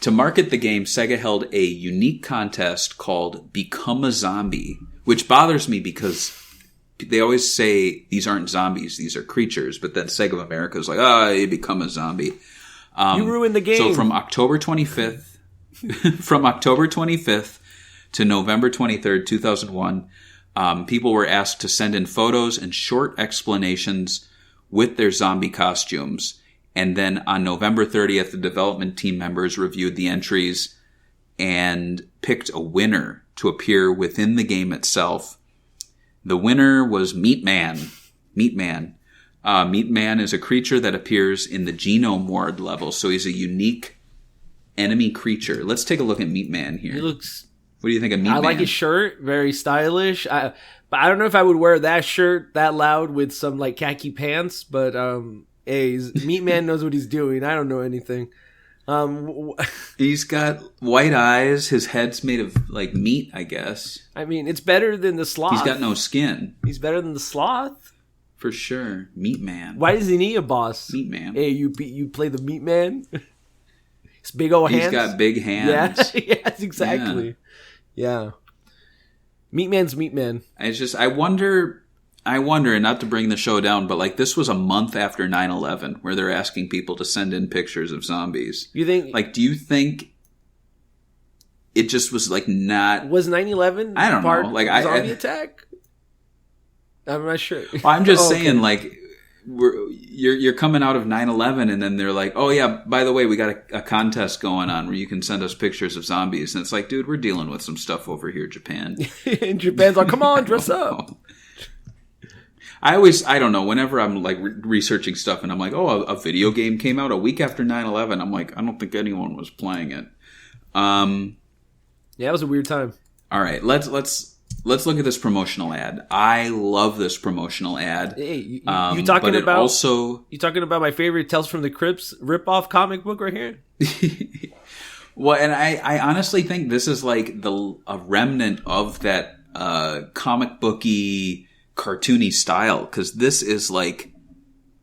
to market the game, Sega held a unique contest called Become a Zombie, which bothers me because they always say these aren't zombies, these are creatures. But then Sega of America is like, you become a zombie. You ruined the game. So from October 25th, to November 23rd, 2001, people were asked to send in photos and short explanations with their zombie costumes. And then on November 30th, the development team members reviewed the entries and picked a winner to appear within the game itself. The winner was Meat Man. Meat Man. Meat Man is a creature that appears in the Genome Ward level, so he's a unique enemy creature. Let's take a look at Meat Man here. He looks... What do you think of Meat Man? I like his shirt, very stylish. But I don't know if I would wear that shirt that loud with some like khaki pants. But hey, Meat Man knows what he's doing. I don't know anything. He's got white eyes. His head's made of like meat, I guess. I mean, it's better than the sloth. He's got no skin. He's better than the sloth. For sure. Meat Man. Why does he need a boss? Meat Man. Hey, you play the Meat Man? His big old hands. He's got big hands. Yeah, yes, exactly. Yeah. Meat Man's Meat Man. I wonder, and not to bring the show down, but like this was a month after 9/11 where they're asking people to send in pictures of zombies. You think? Like, do you think it just was like not... Was 9/11 I don't know. Like zombie attack? I'm not sure. Well, I'm just saying, okay. Like, you're coming out of 9/11 and then they're like, oh yeah, by the way, we got a contest going on where you can send us pictures of zombies. And it's like, dude, we're dealing with some stuff over here, Japan. And Japan's like, come on, dress up. I don't know, whenever I'm like researching stuff and I'm like, oh, a video game came out a week after 9/11. I'm like, I don't think anyone was playing it. Yeah, it was a weird time. All right, let's look at this promotional ad. I love this promotional ad. Hey, you talking about also? You talking about my favorite Tales from the Crypt ripoff comic book right here? Well, and I honestly think this is like a remnant of that comic booky, cartoony style, because this is like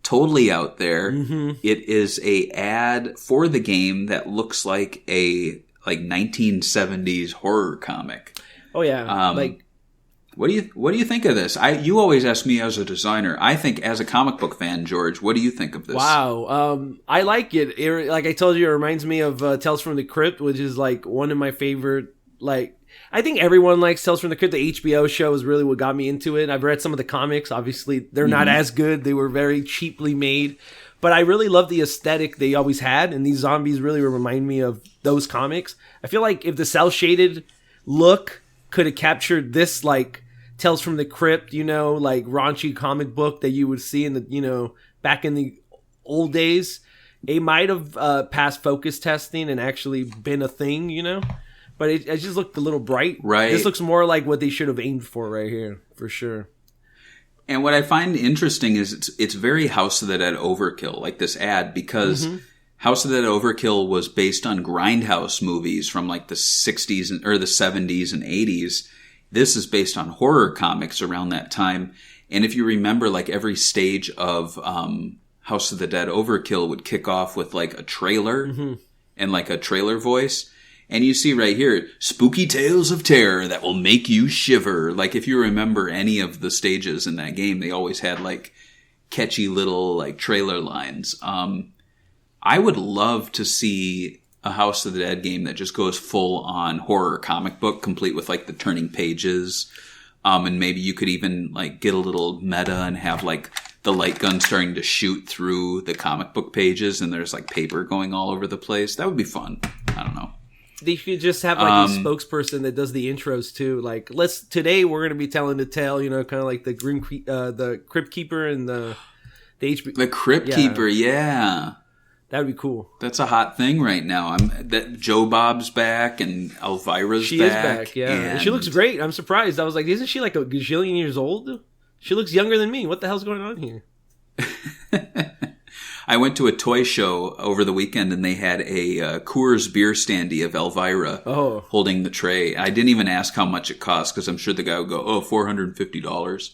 totally out there. Mm-hmm. It is a ad for the game that looks like a 1970s horror comic. Oh yeah, what do you think of this? You always ask me as a designer. I think as a comic book fan, George, what do you think of this? Wow, I like it. Like I told you, it reminds me of Tales from the Crypt, which is like one of my favorite. Like I think everyone likes Tales from the Crypt. The HBO show is really what got me into it. I've read some of the comics. Obviously, they're not as good. They were very cheaply made. But I really love the aesthetic they always had, and these zombies really remind me of those comics. I feel like if the cel-shaded look could have captured this, like, Tales from the Crypt, like, raunchy comic book that you would see in the, back in the old days, it might have passed focus testing and actually been a thing, But it just looked a little bright. Right. This looks more like what they should have aimed for right here, for sure. And what I find interesting is it's very House of the Dead overkill, like this ad, because House of the Dead overkill was based on Grindhouse movies from like the 60s or the 70s and 80s. This is based on horror comics around that time. And if you remember, like every stage of House of the Dead Overkill would kick off with like a trailer and like a trailer voice. And you see right here, spooky tales of terror that will make you shiver. Like if you remember any of the stages in that game, they always had like catchy little like trailer lines. I would love to see a House of the Dead game that just goes full on horror comic book, complete with like the turning pages. And maybe you could even like get a little meta and have like the light gun starting to shoot through the comic book pages and there's like paper going all over the place. That would be fun. I don't know. They should just have like a spokesperson that does the intros too. Like, today we're going to be telling the tale, you know, kind of like the Crypt Keeper and the HBO. The Crypt Keeper, yeah. That would be cool. That's a hot thing right now. That Joe Bob's back and Elvira's back. She is back, yeah. And she looks great. I'm surprised. I was like, isn't she like a gazillion years old? She looks younger than me. What the hell's going on here? I went to a toy show over the weekend and they had a Coors beer standee of Elvira holding the tray. I didn't even ask how much it cost because I'm sure the guy would go, $450.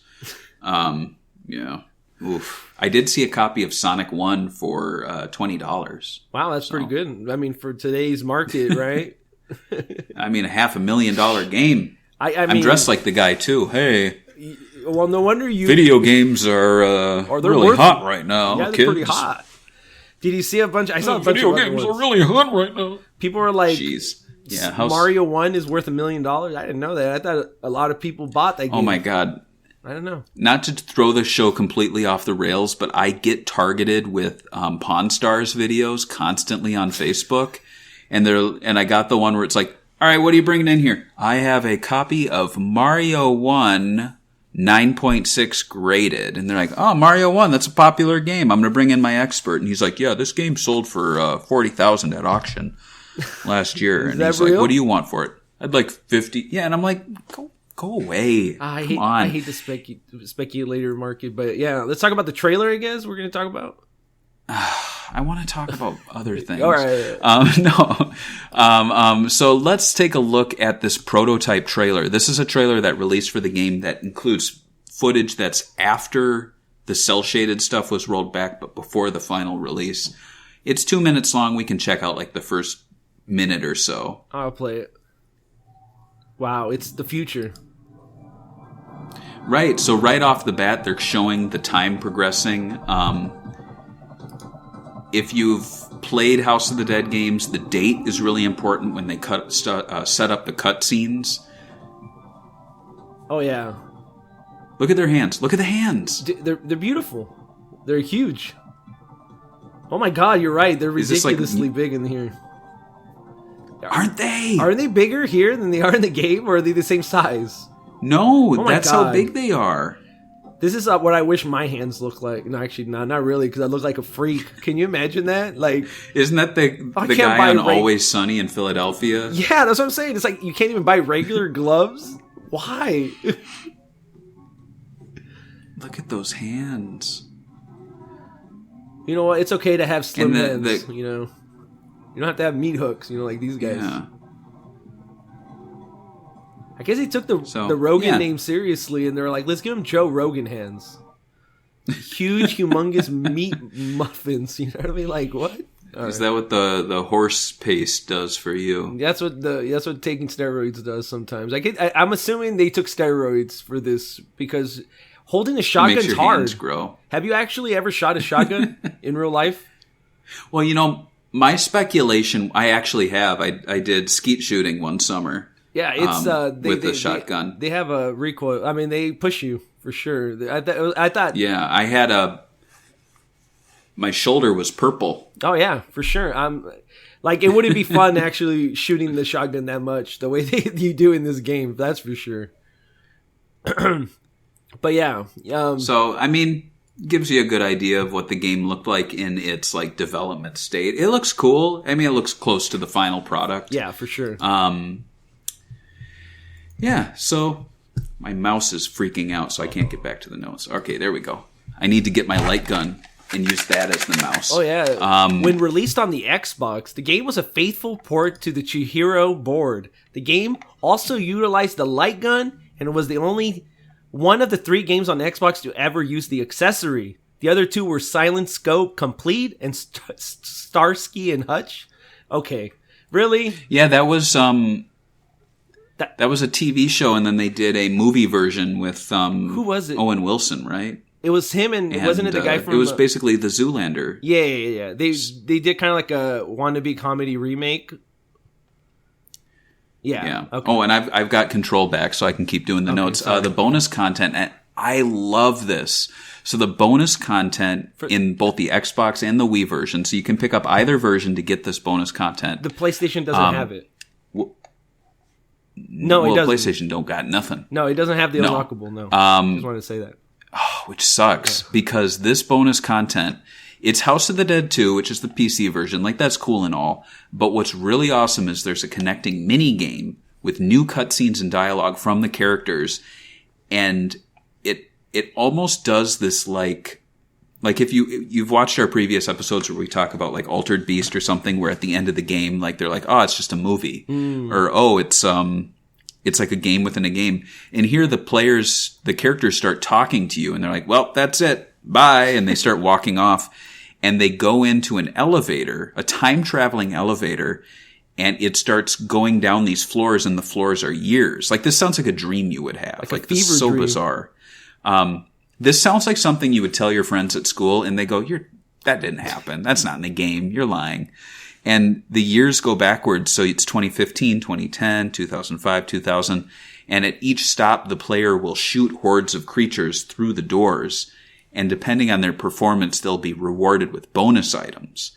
Yeah. Oof. I did see a copy of Sonic 1 for $20. Wow, that's pretty good. I mean, for today's market, right? I mean, $500,000 game. I mean, I'm dressed like the guy too. Hey. Well, no wonder you... Video games are really hot right now, yeah, they're kids. pretty hot. Did you see a bunch... I saw a bunch video of games are really hot right now. People are like... Jeez. Yeah, Mario 1 is worth $1 million. I didn't know that. I thought a lot of people bought that game. Oh my God. I don't know. Not to throw the show completely off the rails, but I get targeted with Pawn Stars videos constantly on Facebook. And I got the one where it's like, all right, what are you bringing in here? I have a copy of Mario 1 9.6 graded. And they're like, oh, Mario 1, that's a popular game. I'm going to bring in my expert. And he's like, yeah, this game sold for $40,000 at auction last year. And he's real? like, what do you want for it? I'd like 50. Yeah, and I'm like, go away. I hate the speculator market. But yeah, let's talk about the trailer, I guess, we're going to talk about. I want to talk about other things. All right. So let's take a look at this prototype trailer. This is a trailer that released for the game that includes footage that's after the cel-shaded stuff was rolled back, but before the final release. It's 2 minutes long. We can check out like the first minute or so. I'll play it. Wow, it's the future. Right. So right off the bat, they're showing the time progressing. If you've played House of the Dead games, the date is really important when they set up the cutscenes. Oh yeah. Look at their hands. Look at the hands. They're beautiful. They're huge. Oh my God, you're right. They're ridiculously big in here. Aren't they? Are they bigger here than they are in the game, or are they the same size? No, that's how big they are. This is what I wish my hands look like. No, actually, not really, because I look like a freak. Can you imagine that? Like, isn't that the guy on Always Sunny in Philadelphia? Yeah, that's what I'm saying. It's like you can't even buy regular gloves. Why? Look at those hands. You know what? It's okay to have slim hands. You know, you don't have to have meat hooks. You know, like these guys. Yeah. I guess he took the Rogan name seriously, and they're like, let's give him Joe Rogan hands. Huge, humongous meat muffins. You know what I mean? Like, what? Is that what the horse paste does for you? That's what taking steroids does sometimes. I'm assuming they took steroids for this because holding a shotgun is hard. Hands grow. Have you actually ever shot a shotgun in real life? Well, you know, my speculation, I actually have. I did skeet shooting one summer. Yeah, it's with the shotgun. They have a recoil. I mean, they push you for sure. I thought. Yeah, I had my shoulder was purple. Oh yeah, for sure. Like it wouldn't be fun actually shooting the shotgun that much the way you do in this game. That's for sure. But yeah. So I mean, gives you a good idea of what the game looked like in its like development state. It looks cool. I mean, it looks close to the final product. Yeah, for sure. Yeah, so my mouse is freaking out, so I can't get back to the notes. Okay, there we go. I need to get my light gun and use that as the mouse. Oh, yeah. When released on the Xbox, the game was a faithful port to the Chihiro board. The game also utilized the light gun, and it was the only one of the 3 games on Xbox to ever use the accessory. The other two were Silent Scope Complete and Starsky and Hutch. Okay, really? Yeah, that was that was a TV show, and then they did a movie version with who was it? Owen Wilson, right? It was him, and wasn't it the guy from? It was basically the Zoolander. Yeah. They did kind of like a wannabe comedy remake. Yeah. Okay. Oh, and I've got control back, so I can keep doing the notes. The bonus content, and I love this. So the bonus content in both the Xbox and the Wii version, so you can pick up either version to get this bonus content. The PlayStation doesn't have it. No, it doesn't. PlayStation don't got nothing. No, it doesn't have the unlockable. No, just wanted to say that. Oh, which sucks because this bonus content, it's House of the Dead 2, which is the PC version. Like, that's cool and all. But what's really awesome is there's a connecting mini game with new cutscenes and dialogue from the characters, and it almost does this like if you've watched our previous episodes where we talk about like Altered Beast or something, where at the end of the game, like they're like, oh, it's just a movie, or oh, it's like a game within a game. And here the characters start talking to you, and they're like, well, that's it, bye, and they start walking off, and they go into an elevator, a time traveling elevator. And it starts going down these floors, and the floors are years. Like, this sounds like a dream you would have. Like this is so dream. Bizarre. This sounds like something you would tell your friends at school, and they go, that didn't happen. That's not in the game. You're lying. And the years go backwards. So it's 2015, 2010, 2005, 2000. And at each stop, the player will shoot hordes of creatures through the doors. And depending on their performance, they'll be rewarded with bonus items.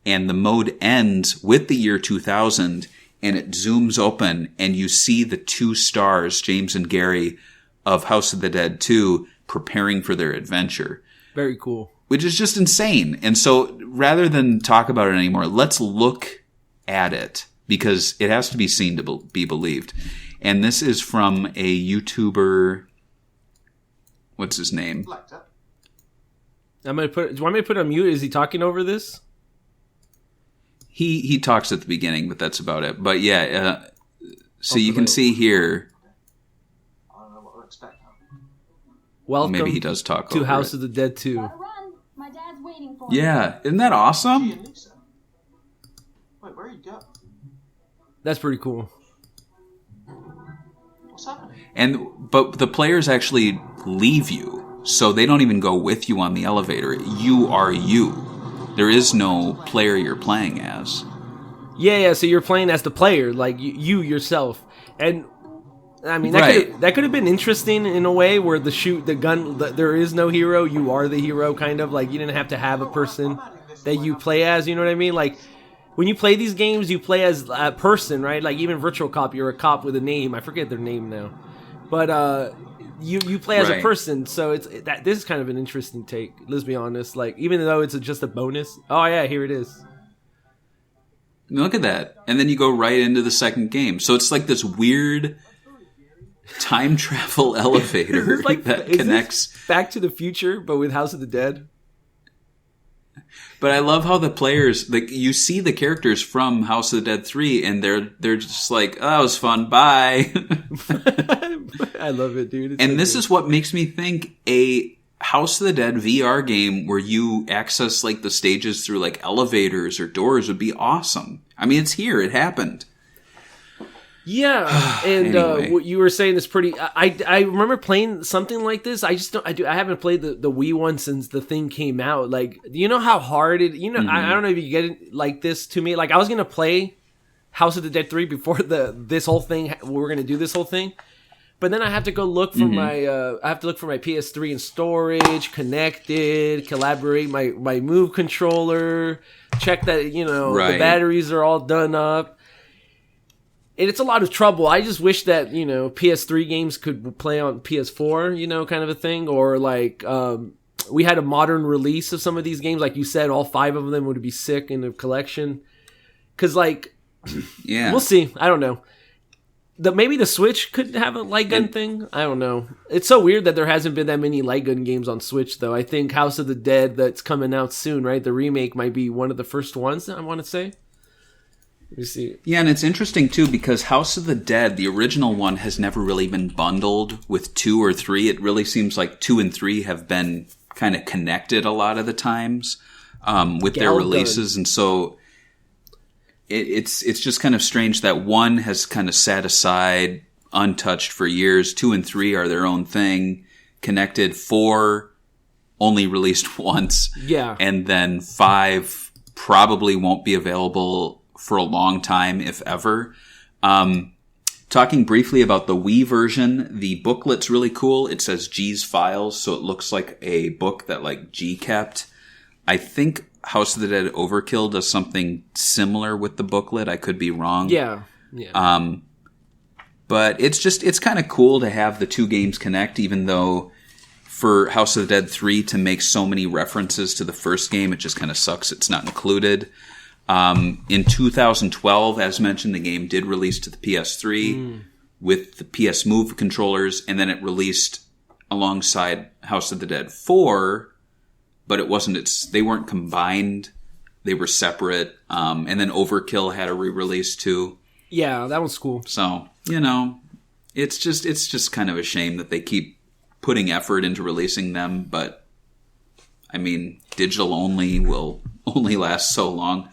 And the mode ends with the year 2000, and it zooms open, and you see the two stars, James and Gary, of House of the Dead 2, preparing for their adventure. Very cool. Which is just insane. And so, rather than talk about it anymore, let's look at it, because it has to be seen to be believed. And this is from a YouTuber. What's his name? Do you want me to put on mute? Is he talking over this? He talks at the beginning, but that's about it. But yeah, so you can see here. I don't know what we're expecting. Welcome maybe he does talk to over House it. of the Dead 2. My dad's waiting for Yeah, isn't that awesome? Wait, where are you going? That's pretty cool. What's happening? But the players actually leave you, so they don't even go with you on the elevator. You are you. There is no player you're playing as. Yeah, so you're playing as the player, like you yourself. And I mean, that could have been interesting in a way, where there is no hero, you are the hero, kind of. Like, you didn't have to have a person that you play as, you know what I mean? Like, when you play these games, you play as a person, right? Like, even Virtual Cop, you're a cop with a name. I forget their name now. But you play as a person, so this is kind of an interesting take, let's be honest. Like, even though it's just a bonus. Oh yeah, here it is. Look at that. And then you go right into the second game. So it's like this weird time travel elevator that connects. Back to the Future, but with House of the Dead. But I love how the players, like, you see the characters from House of the Dead 3, and they're just like, oh, that was fun, bye. I love it, dude. And this is what makes me think a House of the Dead VR game where you access, like, the stages through, like, elevators or doors would be awesome. I mean, it's here. It happened. Yeah, and Anyway. what you were saying is pretty. I remember playing something like this. I just don't. I haven't played the Wii one since the thing came out. Like, you know how hard it. You know, I don't know if you get it like this to me. Like, I was gonna play House of the Dead 3 before this whole thing. We were gonna do this whole thing, but then I have to go look for my. I have to look for my PS3 in storage, connected, collaborate my Move controller, check that the batteries are all done up. And it's a lot of trouble. I just wish that, PS3 games could play on PS4, kind of a thing. Or, like, we had a modern release of some of these games. Like you said, all 5 of them would be sick in the collection. Because, like, yeah, we'll see. I don't know. Maybe the Switch could have a light gun thing. I don't know. It's so weird that there hasn't been that many light gun games on Switch, though. I think House of the Dead, that's coming out soon, right? The remake might be one of the first ones, I want to say. Let me see. Yeah, and it's interesting, too, because House of the Dead, the original one, has never really been bundled with 2 or 3. It really seems like 2 and 3 have been kind of connected a lot of the times with their Gal releases, gun. and so it's just kind of strange that 1 has kind of sat aside, untouched for years. 2 and 3 are their own thing, connected. 4 only released once, and then 5 probably won't be available for a long time, if ever. Talking briefly about the Wii version, the booklet's really cool. It says G's Files, so it looks like a book that like G kept. I think House of the Dead Overkill does something similar with the booklet. I could be wrong. Yeah. But it's kind of cool to have the 2 games connect, even though for House of the Dead 3 to make so many references to the first game, it just kind of sucks it's not included. In 2012, as mentioned, the game did release to the PS3 with the PS Move controllers, and then it released alongside House of the Dead 4, but it wasn't. They weren't combined; they were separate. And then Overkill had a re-release too. Yeah, that one's cool. So it's just kind of a shame that they keep putting effort into releasing them, but I mean, digital only will only last so long.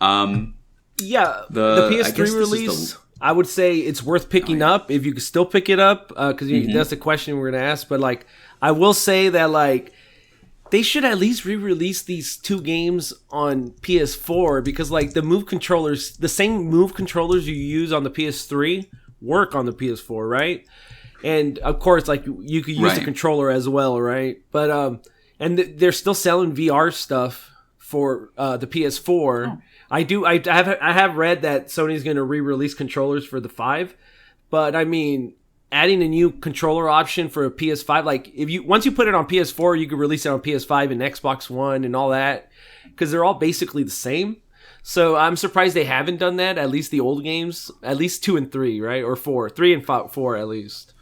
The PS3 release, I would say it's worth picking up if you can still pick it up, because that's the question we're going to ask. But like, I will say that like they should at least re-release these 2 games on PS4, because like the Move controllers, the same Move controllers you use on the PS3 work on the PS4, right? And of course, like you could use the controller as well, right? But and they're still selling VR stuff for the PS4. Oh. I have read that Sony's going to re-release controllers for the 5, but I mean, adding a new controller option for a PS5, like once you put it on PS4, you could release it on PS5 and Xbox One and all that, because they're all basically the same. So I'm surprised they haven't done that. At least the old games, at least 2 and 3, right, or 4, 3 and 4 at least.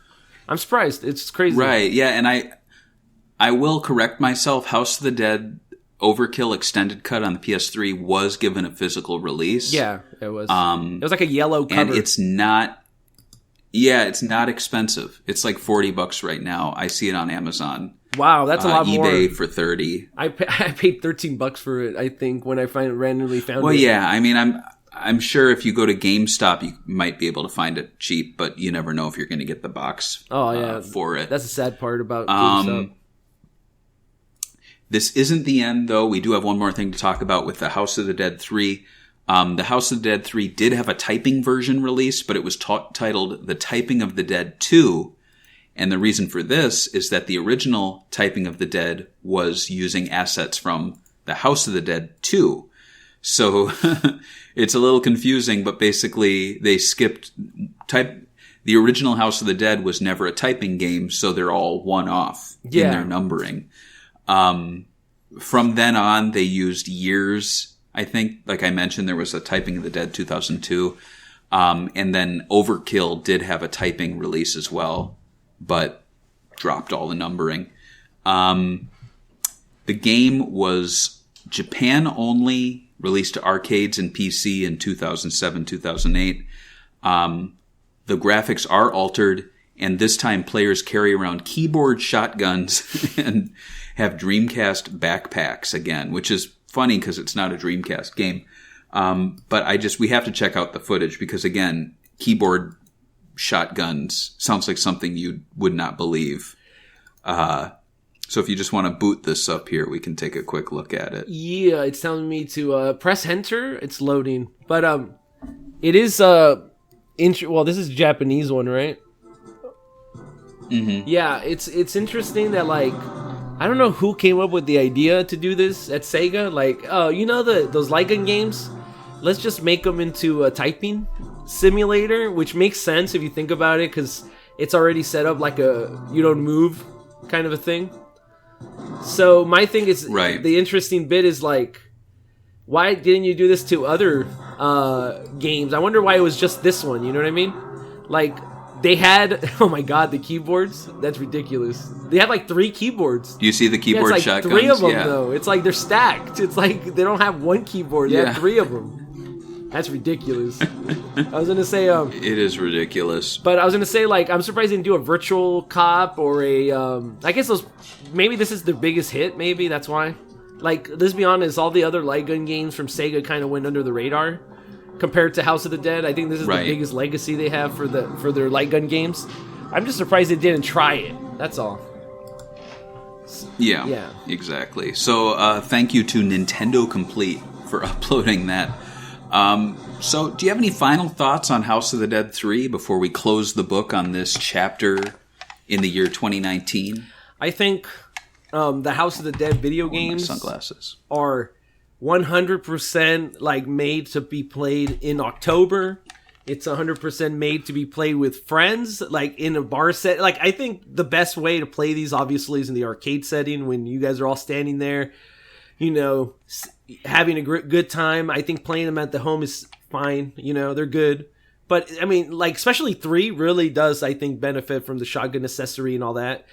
I'm surprised. It's crazy, right? Yeah, and I will correct myself. House of the Dead Overkill Extended Cut on the PS3 was given a physical release. Yeah, it was. It was like a yellow cover. And it's not expensive. It's like $40 right now. I see it on Amazon. Wow, that's a lot more. eBay for $30. I paid $13 for it, I think, when I randomly found it. Well, yeah, I mean, I'm sure if you go to GameStop, you might be able to find it cheap, but you never know if you're going to get the box for it. That's the sad part about GameStop. This isn't the end, though. We do have one more thing to talk about with the House of the Dead 3. The House of the Dead 3 did have a typing version released, but it was titled The Typing of the Dead 2. And the reason for this is that the original Typing of the Dead was using assets from the House of the Dead 2. So it's a little confusing, but basically they skipped the original House of the Dead was never a typing game, so they're all one-off in their numbering. From then on, they used years. I think, like I mentioned, there was a Typing of the Dead 2002. And then Overkill did have a typing release as well, but dropped all the numbering. The game was Japan only, released to arcades and PC in 2007, 2008. The graphics are altered, and this time players carry around keyboard shotguns and have Dreamcast backpacks again, which is funny because it's not a Dreamcast game. But we have to check out the footage because, again, keyboard shotguns sounds like something you would not believe. So if you just want to boot this up here, we can take a quick look at it. Yeah, it's telling me to press enter. It's loading. But it is well, this is a Japanese one, right? Mm-hmm. Yeah, it's interesting that, like, I don't know who came up with the idea to do this at Sega. Like, oh, you know those light gun games? Let's just make them into a typing simulator, which makes sense if you think about it, because it's already set up like a you don't move kind of a thing. So my thing is, the interesting bit is, like, why didn't you do this to other games? I wonder why it was just this one, you know what I mean? Like, they had, oh my god, the keyboards? That's ridiculous. They had like 3 keyboards. Do you see the keyboard shotguns? It's like 3 of them, though. It's like they're stacked. It's like they don't have one keyboard. They have 3 of them. That's ridiculous. I was gonna say, It is ridiculous. but I was gonna say, like, I'm surprised they didn't do a virtual cop or a. I guess maybe this is their biggest hit. Maybe that's why. Like, let's be honest, all the other light gun games from Sega kind of went under the radar compared to House of the Dead. I think this is Right. the biggest legacy they have for their light gun games. I'm just surprised they didn't try it. That's all. Yeah, Yeah. exactly. So thank you to Nintendo Complete for uploading that. So do you have any final thoughts on House of the Dead 3 before we close the book on this chapter in the year 2019? I think the House of the Dead video games Sunglasses. are 100% like made to be played in October. It's 100% made to be played with friends, like in a bar set. Like, I think the best way to play these, obviously, is in the arcade setting when you guys are all standing there, you know, having a good time. I think playing them at the home is fine. You know, they're good. But, I mean, like, especially 3 really does, I think, benefit from the shotgun accessory and all that.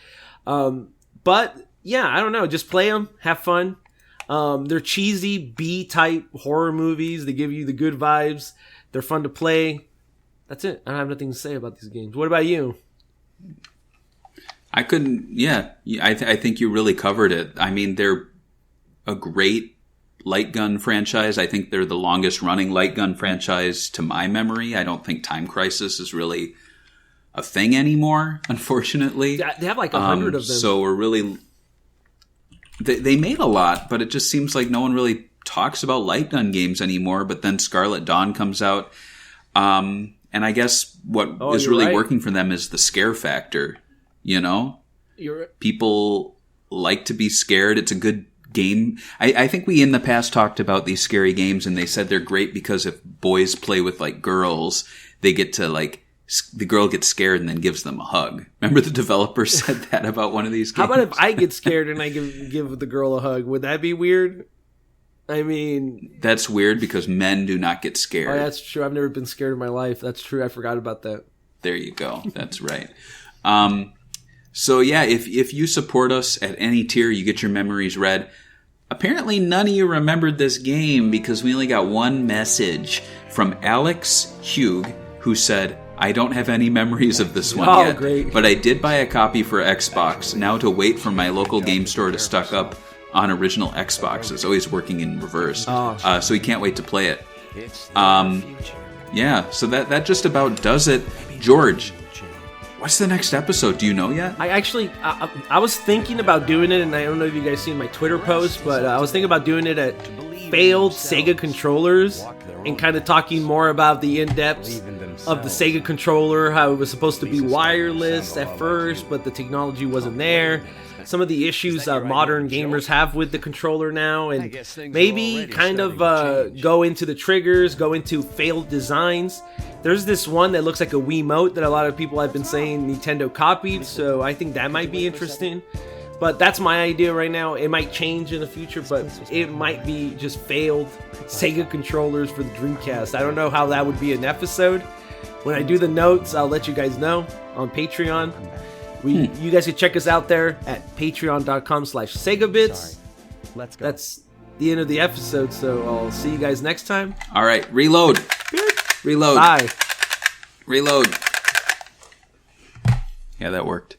But, yeah, I don't know. Just play them. Have fun. They're cheesy B-type horror movies. They give you the good vibes. They're fun to play. That's it. I don't have nothing to say about these games. What about you? I couldn't, yeah. I think you really covered it. I mean, they're a great light gun franchise. I think they're the longest running light gun franchise to my memory. I don't think Time Crisis is really a thing anymore, unfortunately. They have like 100 of them. So we're really... They made a lot, but it just seems like no one really talks about light gun games anymore. But then Scarlet Dawn comes out. And I guess what is really working for them is the scare factor, you know? People like to be scared. It's a good game. I think we in the past talked about these scary games, and they said they're great because if boys play with like girls, they get to like... The girl gets scared and then gives them a hug. Remember the developer said that about one of these games? How about if I get scared and I give the girl a hug? Would that be weird? I mean... That's weird because men do not get scared. Oh, that's true. I've never been scared in my life. That's true. I forgot about that. There you go. That's right. So yeah, if you support us at any tier, you get your memories read. Apparently none of you remembered this game because we only got one message from Alex Hugh, who said... I don't have any memories of this one yet, great. But I did buy a copy for Xbox, now to wait for my local game store to stock up on original Xboxes, always working in reverse. So he can't wait to play it. Yeah, so that just about does it. George, what's the next episode? Do you know yet? I actually, I was thinking about doing it, and I don't know if you guys seen my Twitter post, but I was thinking about doing it at failed Sega controllers and kind of talking more about the in-depths of the Sega controller, how it was supposed to be wireless at first, but the technology wasn't there. Some of the issues modern gamers have with the controller now, and maybe kind of go into the triggers, go into failed designs. There's this one that looks like a Wiimote that a lot of people have been saying Nintendo copied, so I think that might be interesting. But that's my idea right now. It might change in the future, but it might be just failed Sega controllers for the Dreamcast. I don't know how that would be an episode. When I do the notes, I'll let you guys know on Patreon. You guys can check us out there at patreon.com/SegaBits. That's the end of the episode, so I'll see you guys next time. All right, reload. Reload. Bye. Reload. Yeah, that worked.